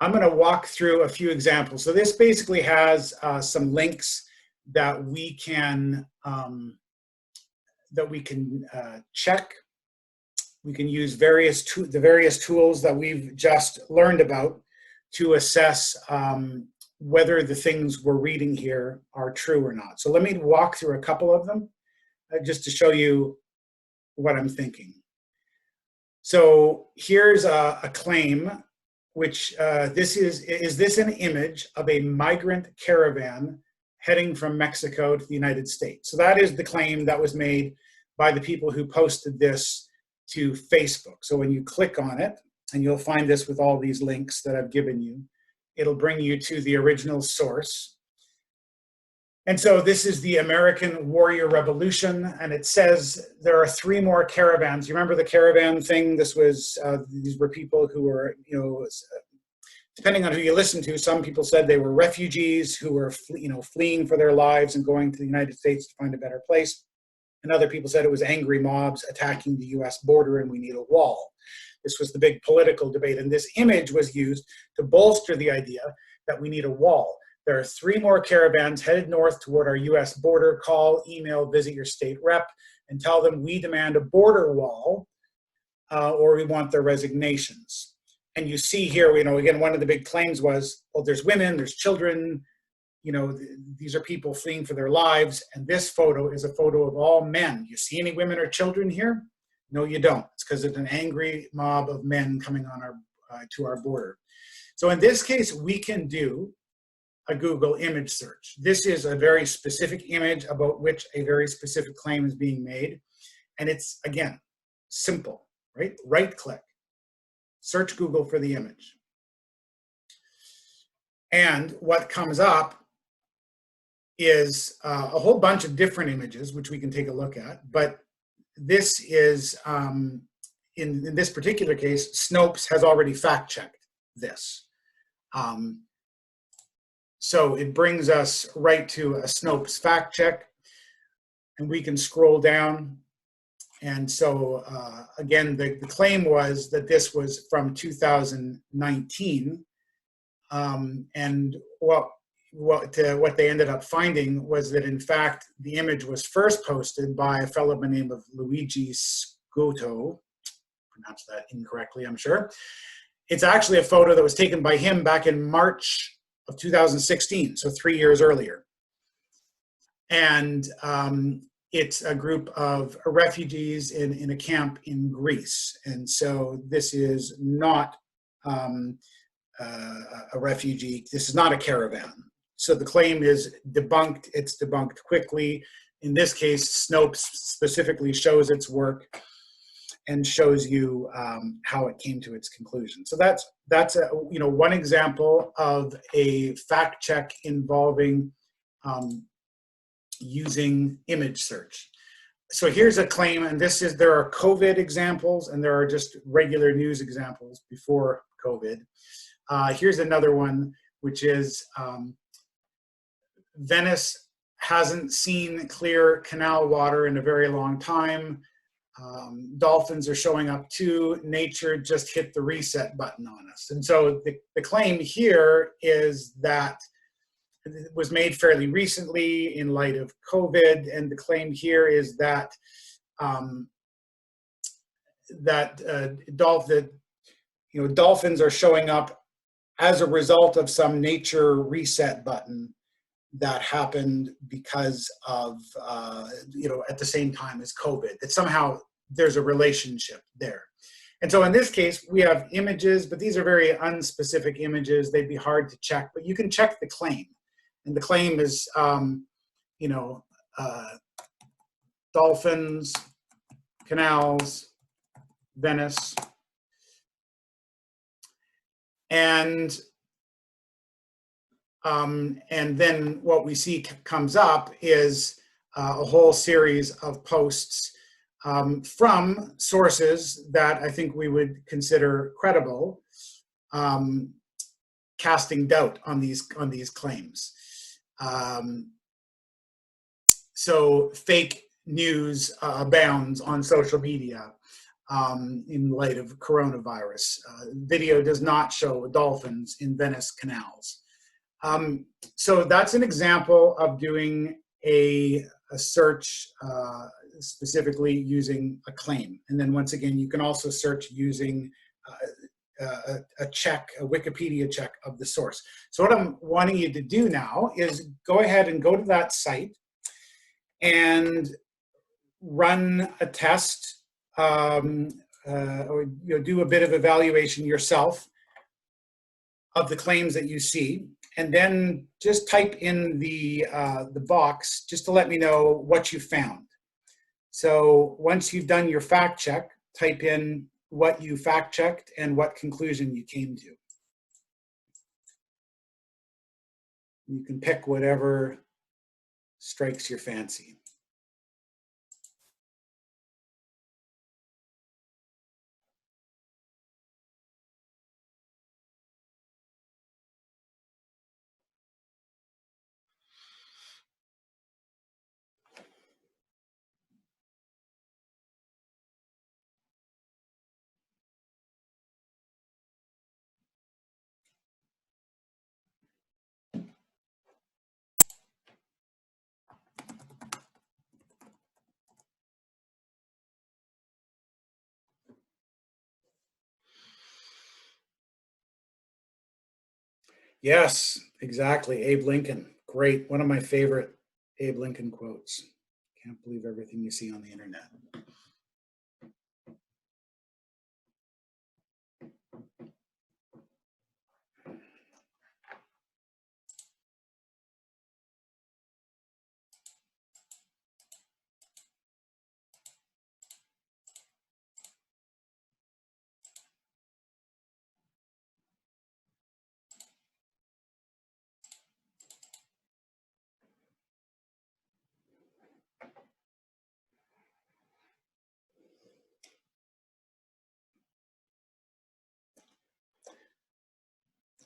Speaker 2: I'm going to walk through a few examples. So this basically has some links that we can check. We can use the various tools that we've just learned about to assess whether the things we're reading here are true or not. So let me walk through a couple of them just to show you what I'm thinking. So here's a claim, which is this an image of a migrant caravan heading from Mexico to the United States? So that is the claim that was made by the people who posted this to Facebook. So when you click on it, and you'll find this with all these links that I've given you, it'll bring you to the original source. And so this is the American Warrior Revolution, and it says there are 3 more caravans. You remember the caravan thing? This was, these were people who were, depending on who you listen to, some people said they were refugees who were, fleeing for their lives and going to the United States to find a better place. And other people said it was angry mobs attacking the US border and we need a wall. This was the big political debate. And this image was used to bolster the idea that we need a wall. There are 3 more caravans headed north toward our US border. Call, email, visit your state rep, and tell them we demand a border wall or we want their resignations. And you see here, again, one of the big claims was, well, there's women, there's children, these are people fleeing for their lives. And this photo is a photo of all men. You see any women or children here? No, you don't. It's because it's an angry mob of men coming on to our border. So in this case, we can do a Google image search. This is a very specific image about which a very specific claim is being made. And it's, again, simple, right? Right click, search Google for the image. And what comes up is a whole bunch of different images, which we can take a look at. But this is, in this particular case, Snopes has already fact-checked this. So it brings us right to a Snopes fact check, and we can scroll down. And so again, the claim was that this was from 2019, and what they ended up finding was that in fact the image was first posted by a fellow by the name of Luigi Scotto. Pronounced that incorrectly, I'm sure. It's actually a photo that was taken by him back in March of 2016, so 3 years earlier. And it's a group of refugees in a camp in Greece. And so this is not a refugee, this is not a caravan. So the claim is debunked, it's debunked quickly. In this case, Snopes specifically shows its work. and shows you how it came to its conclusion. So that's one example of a fact check involving using image search. So here's a claim, and there are COVID examples and there are just regular news examples before COVID. Here's another one, which is Venice hasn't seen clear canal water in a very long time. Dolphins are showing up too. Nature just hit the reset button on us. And so the claim here is that it was made fairly recently in light of COVID, and the claim here is that dolphins are showing up as a result of some nature reset button that happened because of at the same time as COVID. That somehow there's a relationship there. And so in this case, we have images, but these are very unspecific images. They'd be hard to check, but you can check the claim. And the claim is, dolphins, canals, Venice. And then what we see comes up is a whole series of posts from sources that I think we would consider credible, casting doubt on these claims. So fake news abounds on social media in light of coronavirus. Video does not show dolphins in Venice canals. So that's an example of doing a search specifically using a claim. And then once again, you can also search using a Wikipedia check of the source. So what I'm wanting you to do now is go ahead and go to that site and run a test, or do a bit of evaluation yourself of the claims that you see, and then just type in the box just to let me know what you found. So once you've done your fact check, type in what you fact checked and what conclusion you came to. You can pick whatever strikes your fancy. Yes, exactly. Abe Lincoln. Great. One of my favorite Abe Lincoln quotes. Can't believe everything you see on the internet.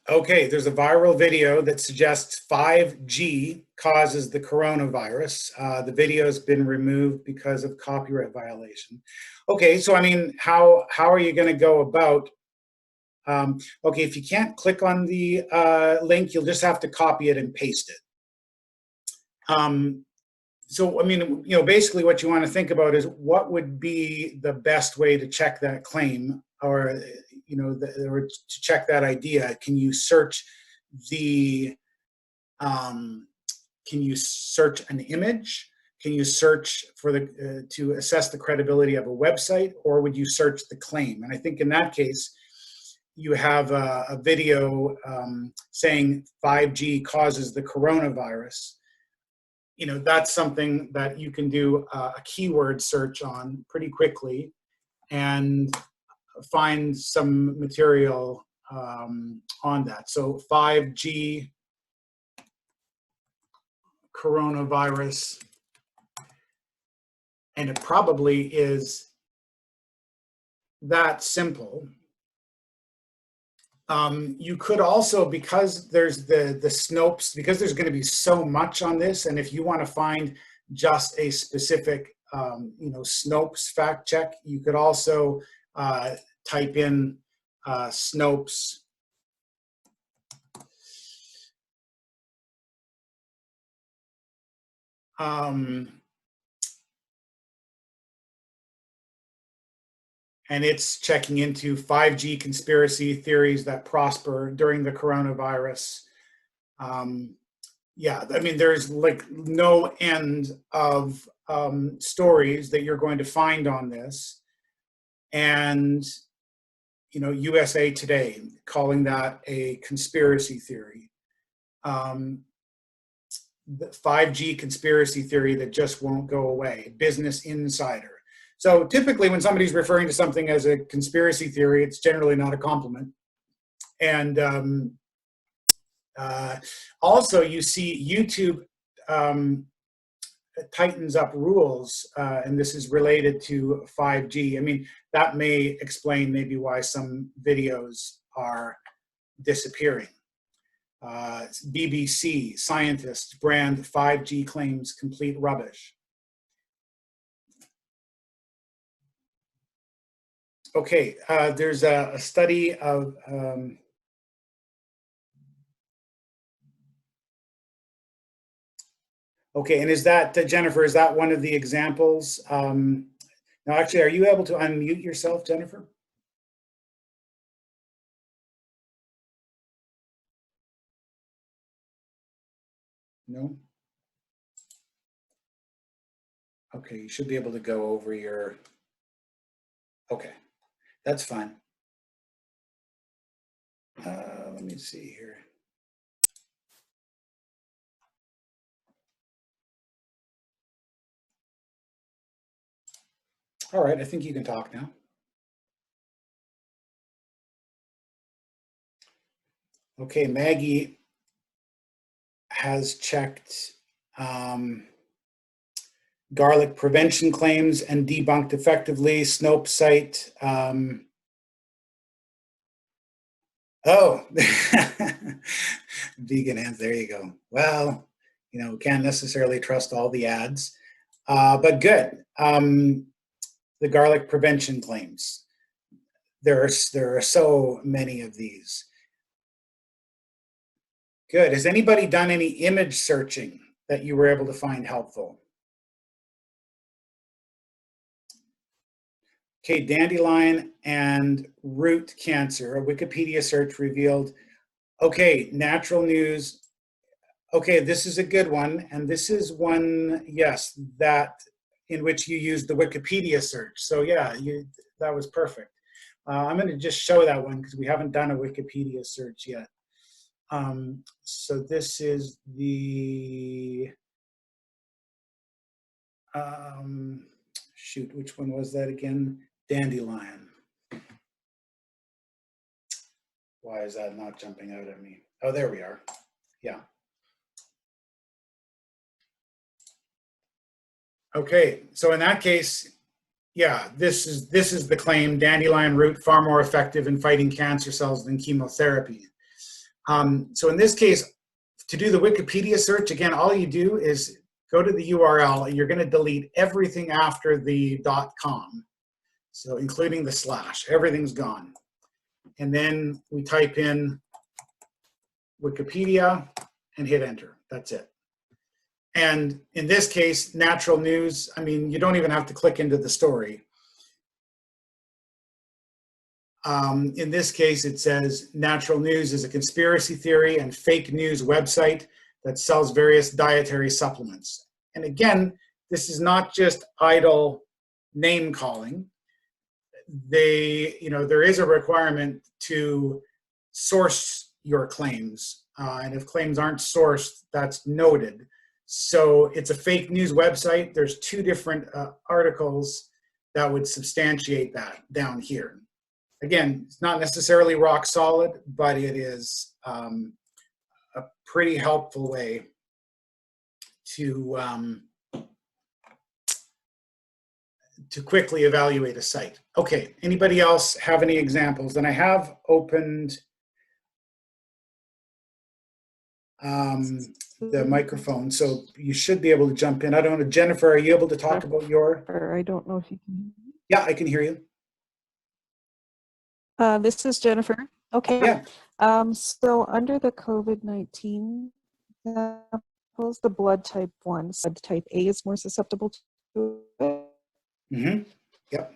Speaker 2: Okay, there's a viral video that suggests 5G causes the coronavirus. The video has been removed because of copyright violation. Okay, so I mean, how are you going to go about? Okay, if you can't click on the link, you'll just have to copy it and paste it. So I mean, basically what you want to think about is what would be the best way to check that claim, or or to check that idea. Can you search can you search an image? Can you search for to assess the credibility of a website, or would you search the claim? And I think in that case, you have a video saying 5G causes the coronavirus. That's something that you can do a keyword search on pretty quickly. and find some material on that. So 5G coronavirus, and it probably is that simple. You could also, because there's the Snopes, because there's going to be so much on this, and if you want to find just a specific Snopes fact check, you could also type in Snopes and it's checking into 5G conspiracy theories that prosper during the coronavirus. Yeah, I mean, there's like no end of stories that you're going to find on this. And, USA Today calling that a conspiracy theory. The 5G conspiracy theory that just won't go away. Business Insider. So typically when somebody's referring to something as a conspiracy theory, it's generally not a compliment. And also you see YouTube tightens up rules, and this is related to 5G. I mean, that may explain maybe why some videos are disappearing. BBC, scientists brand 5G claims complete rubbish. Okay, there's a study of okay, and is that, Jennifer, is that one of the examples? Now, actually, are you able to unmute yourself, Jennifer? No? Okay, you should be able to go over your, okay, that's fine. Let me see here. All right, I think you can talk now. Okay, Maggie has checked garlic prevention claims and debunked effectively. Snopes site. Oh, vegan hands, there you go. Well, we can't necessarily trust all the ads, but good. The garlic prevention claims. There are so many of these. Good. Has anybody done any image searching that you were able to find helpful? Okay, dandelion and root cancer. A Wikipedia search revealed. Okay, natural news. Okay, this is a good one. And this is one, yes, that in which you used the Wikipedia search. So yeah, that was perfect. I'm going to just show that one because we haven't done a Wikipedia search yet. So this is the, shoot, which one was that again? Dandelion. Why is that not jumping out at me? Oh, there we are. Yeah. Okay, so in that case, yeah, this is the claim: dandelion root far more effective in fighting cancer cells than chemotherapy. So in this case, to do the Wikipedia search, again, all you do is go to the URL, and you're going to delete everything after the .com. So including the slash, everything's gone. And then we type in Wikipedia and hit enter. That's it. And in this case, natural news, I mean, you don't even have to click into the story. In this case, it says natural news is a conspiracy theory and fake news website that sells various dietary supplements. And again, this is not just idle name calling. There is a requirement to source your claims. And if claims aren't sourced, that's noted. So it's a fake news website. There's two different articles that would substantiate that down here. Again, it's not necessarily rock solid, but it is a pretty helpful way to quickly evaluate a site. Okay, anybody else have any examples? And I have opened the microphone, so you should be able to jump in. I don't know, Jennifer, are you able to talk about your?
Speaker 8: I don't know if you can.
Speaker 2: Yeah, I can hear you.
Speaker 8: This is Jennifer. Okay.
Speaker 2: Yeah.
Speaker 8: So under the COVID-19 examples, the blood type 1, blood type A is more susceptible to it.
Speaker 2: Mm-hmm. Yep.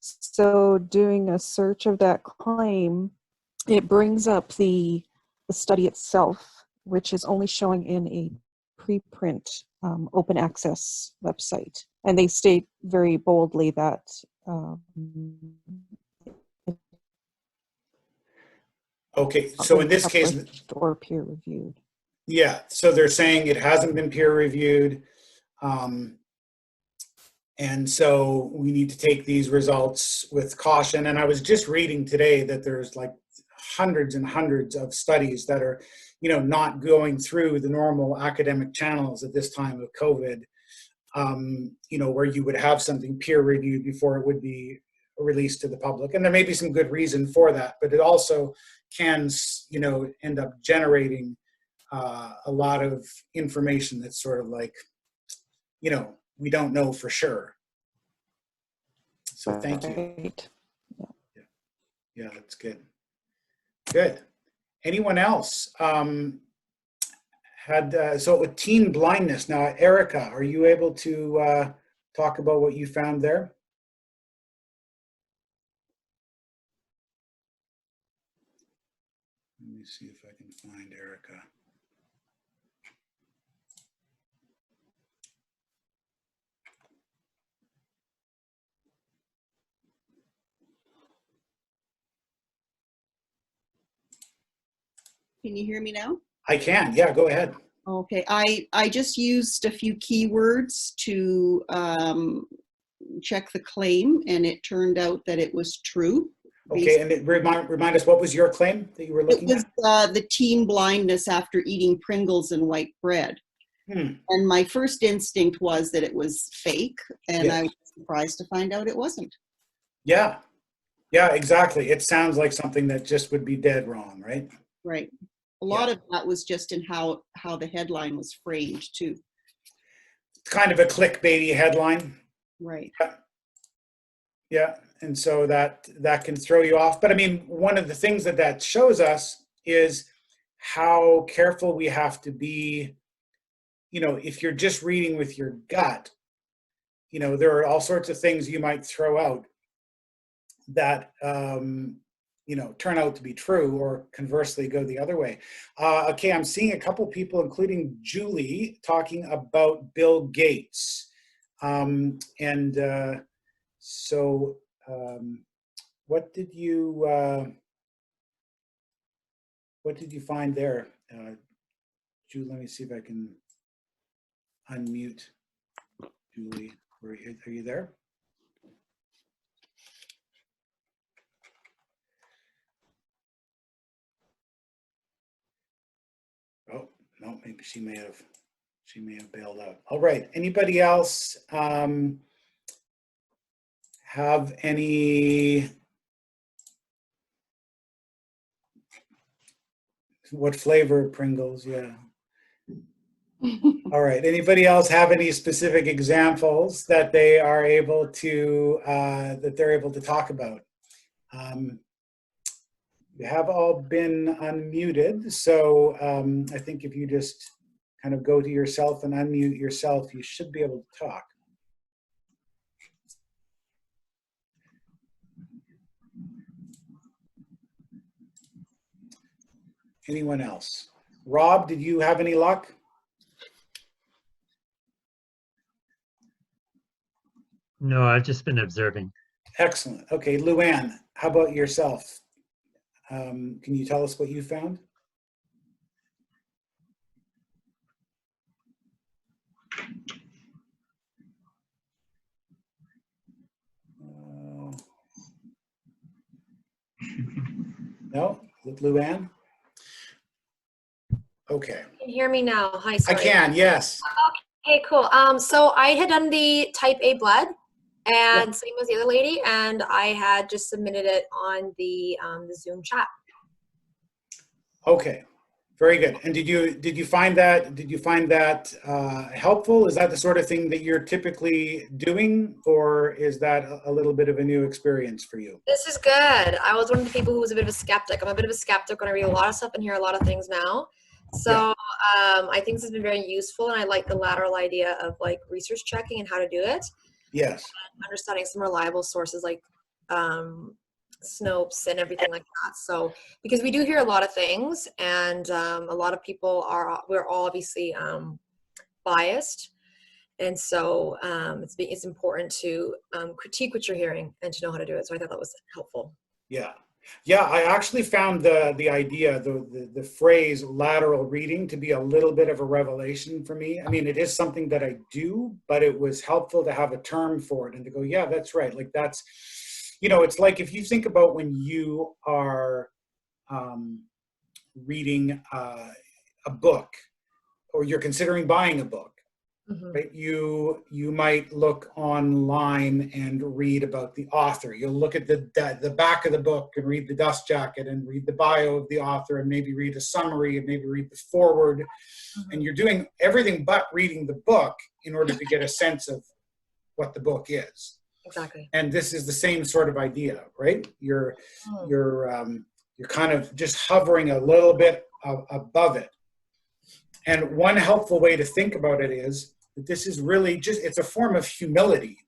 Speaker 8: So doing a search of that claim, it brings up the study itself, which is only showing in a preprint open access website. And they state very boldly that
Speaker 2: okay, so in this case,
Speaker 8: or peer reviewed.
Speaker 2: Yeah, so they're saying it hasn't been peer reviewed. And so we need to take these results with caution. And I was just reading today that there's like hundreds and hundreds of studies that are, not going through the normal academic channels at this time of COVID, where you would have something peer reviewed before it would be released to the public. And there may be some good reason for that, but it also can, end up generating a lot of information that's sort of like, we don't know for sure. So thank you. Yeah, that's good. Good. Anyone else so with teen blindness now? Erica, are you able to talk about what you found there? Let me see if I can find Erica.
Speaker 9: Can you hear me now?
Speaker 2: I can, yeah, go ahead.
Speaker 9: Okay, I just used a few keywords to check the claim, and it turned out that it was true.
Speaker 2: Okay, and remind us, what was your claim that you were looking at?
Speaker 9: It was the teen blindness after eating Pringles and white bread. And my first instinct was that it was fake, and I was surprised to find out it wasn't.
Speaker 2: Yeah, exactly. It sounds like something that just would be dead wrong, right?
Speaker 9: Right. A lot of that was just in how the headline was framed too.
Speaker 2: Kind of a clickbaity headline.
Speaker 9: Right.
Speaker 2: Yeah, and so that can throw you off. But I mean, one of the things that shows us is how careful we have to be. If you're just reading with your gut, there are all sorts of things you might throw out that turn out to be true, or conversely go the other way. Okay, I'm seeing a couple people, including Julie, talking about Bill Gates. So what did you find there? Julie, let me see if I can unmute Julie. Are you there? Oh, no, maybe she may have bailed out. All right, anybody else have any, what flavor of Pringles? Yeah. All right, anybody else have any specific examples that they are able to, talk about? You have all been unmuted, so I think if you just kind of go to yourself and unmute yourself, you should be able to talk. Anyone else? Rob, did you have any luck?
Speaker 1: No, I've just been observing.
Speaker 2: Excellent. Okay, Luann, how about yourself? Can you tell us what you found? No? Luann? Okay.
Speaker 10: You can hear me now. Hi,
Speaker 2: I
Speaker 10: sorry.
Speaker 2: can, yes.
Speaker 10: Okay, cool. So I had done the type A blood, and same as the other lady, and I had just submitted it on the Zoom chat.
Speaker 2: Okay, very good. And did you find that helpful? Is that the sort of thing that you're typically doing, or is that a little bit of a new experience for you?
Speaker 10: This is good. I was one of the people who was a bit of a skeptic. I'm a bit of a skeptic when I read a lot of stuff and hear a lot of things now. So I think this has been very useful, and I like the lateral idea of like research checking and how to do it.
Speaker 2: Yes.
Speaker 10: And understanding some reliable sources like Snopes and everything like that. So because we do hear a lot of things, and a lot of people we're all obviously biased, and so it's important to critique what you're hearing and to know how to do it. So I thought that was helpful.
Speaker 2: Yeah. Yeah, I actually found the idea, the phrase lateral reading to be a little bit of a revelation for me. I mean, it is something that I do, but it was helpful to have a term for it and to go, yeah, that's right. Like that's, it's like if you think about when you are reading a book, or you're considering buying a book, right? You might look online and read about the author. You'll look at the back of the book and read the dust jacket and read the bio of the author and maybe read a summary and maybe read the foreword. And you're doing everything but reading the book in order to get a sense of what the book is.
Speaker 10: Exactly.
Speaker 2: And this is the same sort of idea, right? You're kind of just hovering a little bit above it. And one helpful way to think about it is that this is really it's a form of humility,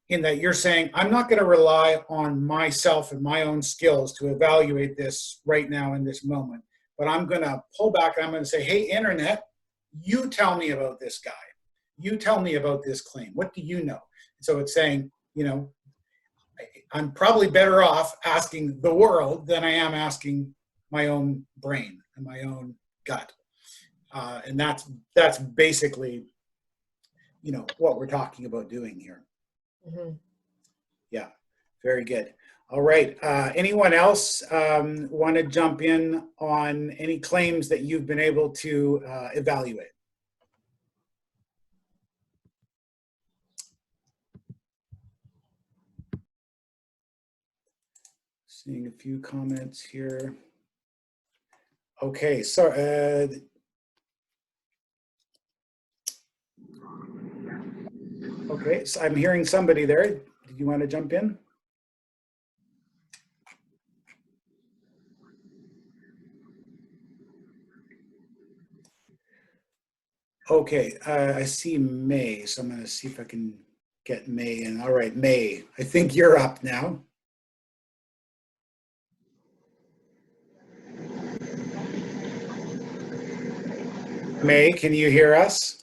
Speaker 2: in that you're saying, I'm not going to rely on myself and my own skills to evaluate this right now in this moment, but I'm going to pull back and I'm going to say, hey, internet, you tell me about this guy. You tell me about this claim. What do you know? So it's saying, I'm probably better off asking the world than I am asking my own brain and my own gut. And that's basically, what we're talking about doing here. Yeah, very good. All right. Anyone else want to jump in on any claims that you've been able to evaluate? Seeing a few comments here. Okay, so okay, so I'm hearing somebody there. Did you want to jump in? Okay, I see May, so I'm going to see if I can get May in. All right, May, I think you're up now. May, can you hear us?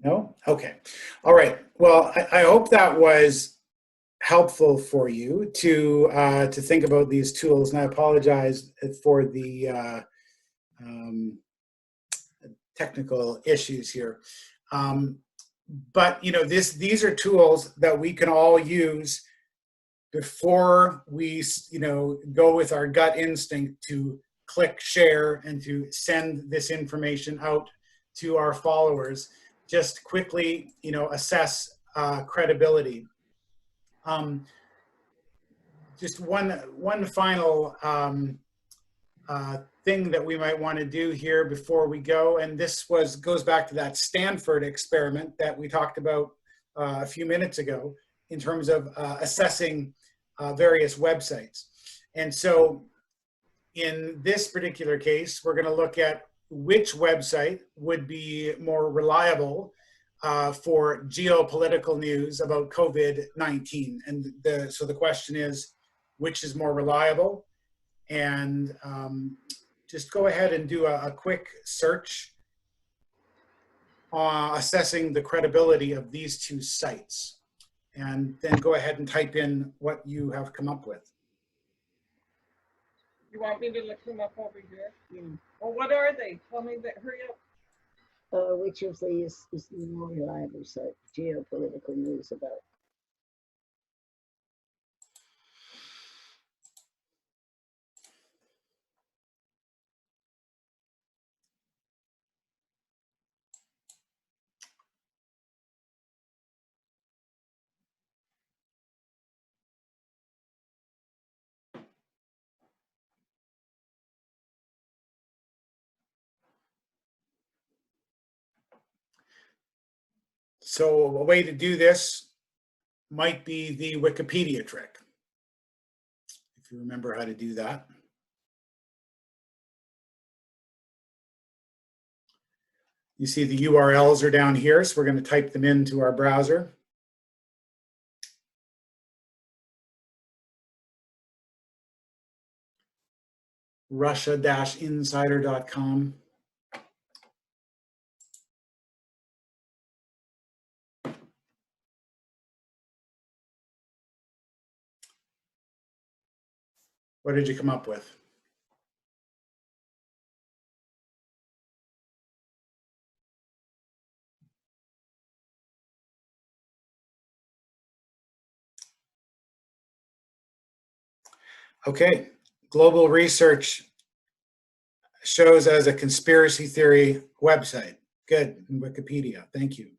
Speaker 2: No? Okay. All right. Well, I hope that was helpful for you to think about these tools, and I apologize for the technical issues here. But these are tools that we can all use before we go with our gut instinct to click share and to send this information out to our followers. Just quickly assess credibility. Just one final thing that we might want to do here before we go, and this goes back to that Stanford experiment that we talked about a few minutes ago in terms of assessing various websites. And so in this particular case, we're going to look at which website would be more reliable for geopolitical news about COVID-19. And so the question is, which is more reliable? And just go ahead and do a quick search assessing the credibility of these two sites. And then go ahead and type in what you have come up with.
Speaker 11: You want me to look them up over here? Well, what are they? Tell me that. Hurry up.
Speaker 12: Which of these is the more reliable site? Geopolitical news about.
Speaker 2: So a way to do this might be the Wikipedia trick, if you remember how to do that. You see the URLs are down here, so we're going to type them into our browser. Russia-insider.com. What did you come up with? Okay, global research shows as a conspiracy theory website. Good, in Wikipedia, thank you.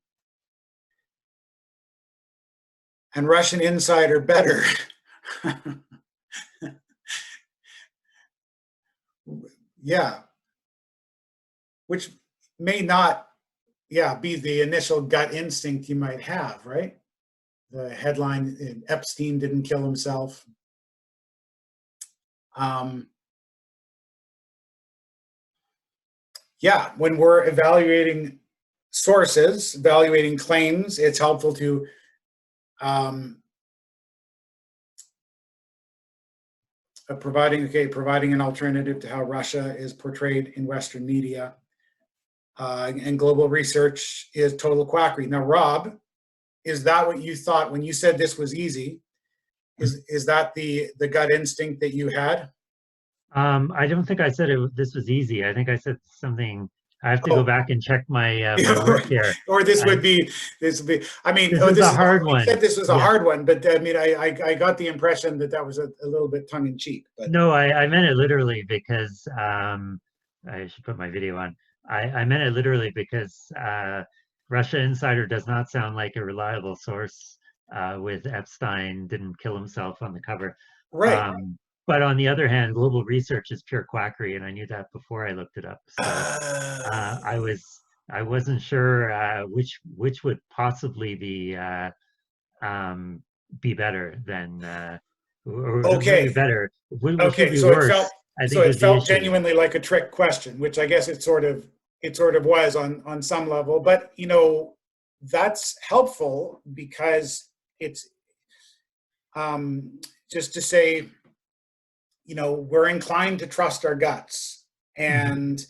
Speaker 2: And Russian Insider better. Yeah, which may not, be the initial gut instinct you might have, right? The headline, Epstein didn't kill himself. Yeah, when we're evaluating sources, evaluating claims, it's helpful to providing an alternative to how Russia is portrayed in Western media. And global research is total quackery. Now, Rob, is that what you thought when you said this was easy? Is that the gut instinct that you had?
Speaker 1: I don't think I said this was easy. I think I said something. I have to go back and check my my work here.
Speaker 2: Or this would be. I mean,
Speaker 1: this is a hard one.
Speaker 2: You said this was a hard one, but I mean, I got the impression that that was a little bit tongue in cheek. But
Speaker 1: no, I meant it literally because I should put my video on. I meant it literally because Russia Insider does not sound like a reliable source. With Epstein didn't kill himself on the cover,
Speaker 2: right?
Speaker 1: But on the other hand, global research is pure quackery, and I knew that before I looked it up. So I wasn't sure which would possibly be better than or
Speaker 2: okay,
Speaker 1: better. Which
Speaker 2: okay,
Speaker 1: would be
Speaker 2: so
Speaker 1: worse,
Speaker 2: it felt genuinely like a trick question, which I guess it sort of was on some level. But you know, that's helpful because it's just to say, you know, we're inclined to trust our guts, and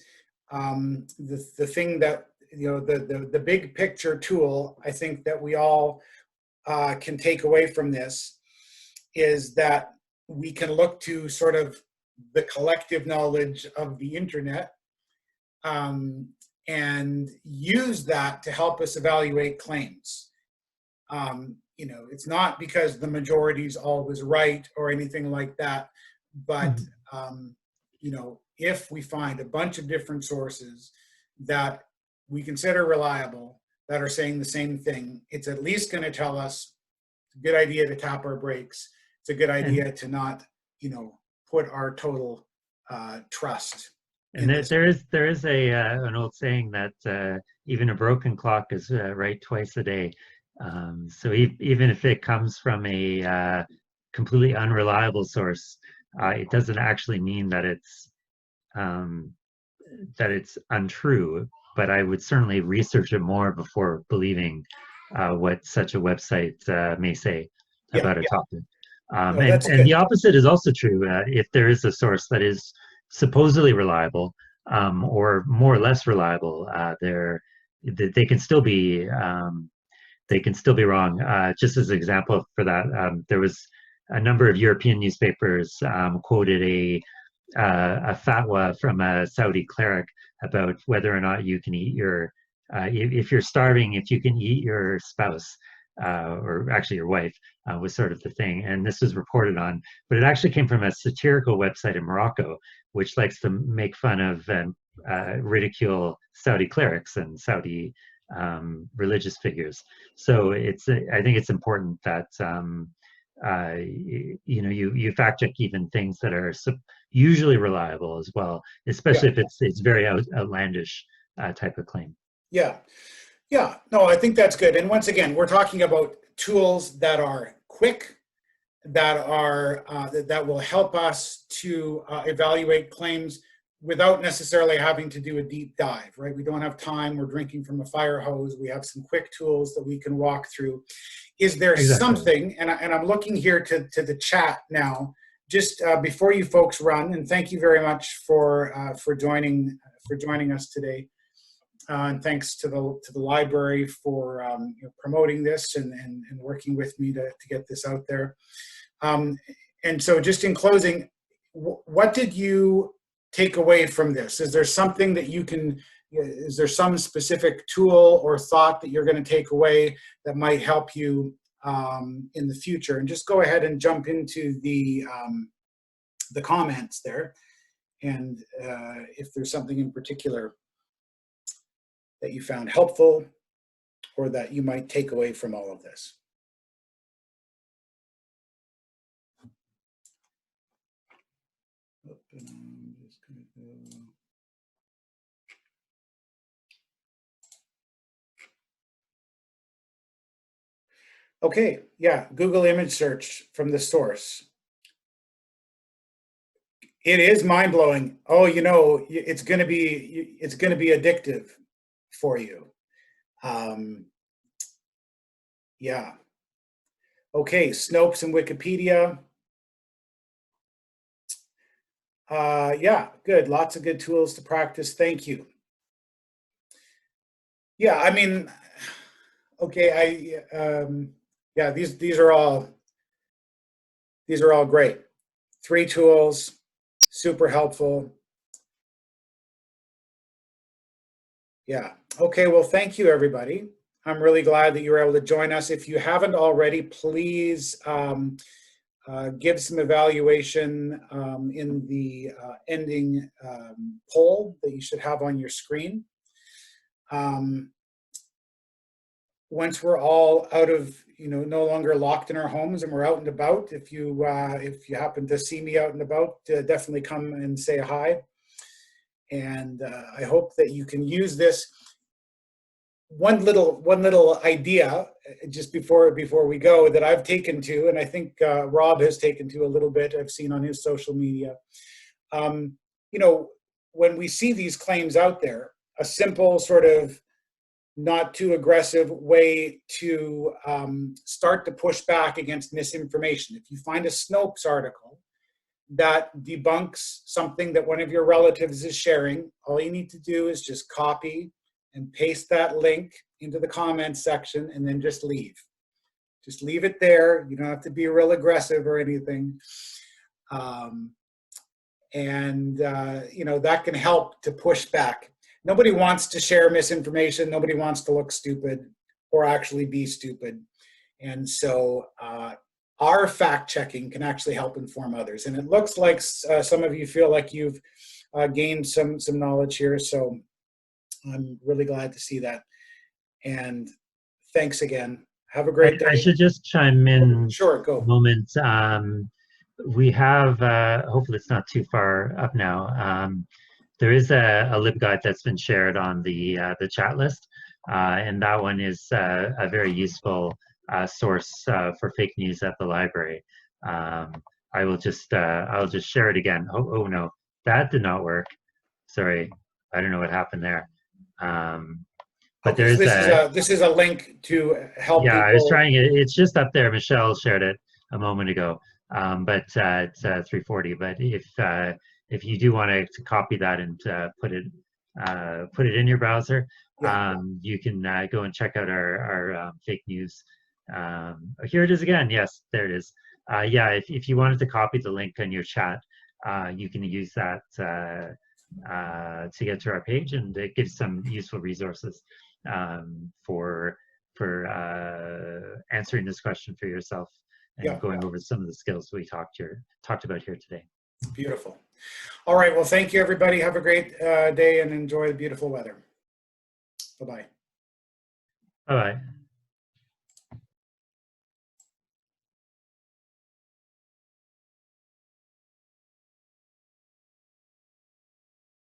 Speaker 2: the thing that, you know, the big picture tool I think that we all can take away from this is that we can look to sort of the collective knowledge of the internet and use that to help us evaluate claims. You know, it's not because the majority is always right or anything like that, but you know, if we find a bunch of different sources that we consider reliable that are saying the same thing, it's at least going to tell us it's a good idea to tap our brakes. It's a good idea to not, you know, put our total trust.
Speaker 1: And there is an old saying that even a broken clock is right twice a day. So even if it comes from a completely unreliable source, it doesn't actually mean that it's untrue. But I would certainly research it more before believing what such a website may say about a topic. And the opposite is also true. If there is a source that is supposedly reliable or more or less reliable, they can still be wrong. Just as an example for that, there was a number of European newspapers quoted a fatwa from a Saudi cleric about whether or not you can eat your if you're starving, if you can eat your spouse. Or actually your wife was sort of the thing. And this was reported on, but it actually came from a satirical website in Morocco, which likes to make fun of and ridicule Saudi clerics and Saudi religious figures. So I think it's important that you know, you fact check even things that are usually reliable as well, especially if it's very outlandish type of claim.
Speaker 2: Yeah. Yeah, no, I think that's good. And once again, we're talking about tools that are quick, that are that will help us to evaluate claims without necessarily having to do a deep dive, right? We don't have time. We're drinking from a fire hose. We have some quick tools that we can walk through. Is there something, and I'm looking here to the chat now, just before you folks run, and thank you very much for joining us today. And thanks to the library for promoting this and working with me to get this out there. And so just in closing, what did you take away from this? Is there something that you can, is there some specific tool or thought that you're going to take away that might help you in the future? And just go ahead and jump into the comments there. And if there's something in particular that you found helpful or that you might take away from all of this. Okay, yeah, Google image search from the source. It is mind-blowing. Oh, you know, it's going to be addictive for you. Yeah. Okay, Snopes and Wikipedia. Yeah, good. Lots of good tools to practice. Thank you. Yeah, I mean, okay, yeah, these are all great. 3 tools, super helpful. Yeah. Okay, well, thank you, everybody. I'm really glad that you were able to join us. If you haven't already, please give some evaluation in the ending poll that you should have on your screen. Once we're all out of, no longer locked in our homes and we're out and about, if you happen to see me out and about, definitely come and say hi. And I hope that you can use this. One little idea just before we go that I've taken to, and I think Rob has taken to a little bit, I've seen on his social media. When we see these claims out there, a simple sort of not too aggressive way to start to push back against misinformation. If you find a Snopes article that debunks something that one of your relatives is sharing, all you need to do is just copy and paste that link into the comments section and then just leave. Just leave it there. You don't have to be real aggressive or anything. That can help to push back. Nobody wants to share misinformation. Nobody wants to look stupid or actually be stupid. And so our fact checking can actually help inform others. And it looks like some of you feel like you've gained some knowledge here. So I'm really glad to see that. And thanks again. Have a great day.
Speaker 1: I should just chime in.
Speaker 2: Sure, go.
Speaker 1: A moment. We have, hopefully it's not too far up now. There is a LibGuide that's been shared on the chat list, and that one is a very useful source for fake news at the library. I'll just share it again. Oh no, that did not work. Sorry, I don't know what happened there. But
Speaker 2: okay, so this is a link to help.
Speaker 1: Yeah,
Speaker 2: people.
Speaker 1: I was trying it. It's just up there. Michelle shared it a moment ago. But it's 3:40. But if you do want to copy that and put it in your browser, you can go and check out our fake news. Here it is again. Yes, there it is. Yeah, if you wanted to copy the link on your chat, you can use that to get to our page, and it gives some useful resources for answering this question for yourself and going over some of the skills we talked about here today.
Speaker 2: Beautiful. All right. Well, thank you, everybody. Have a great day and enjoy the beautiful weather. Bye-bye.
Speaker 1: Bye-bye.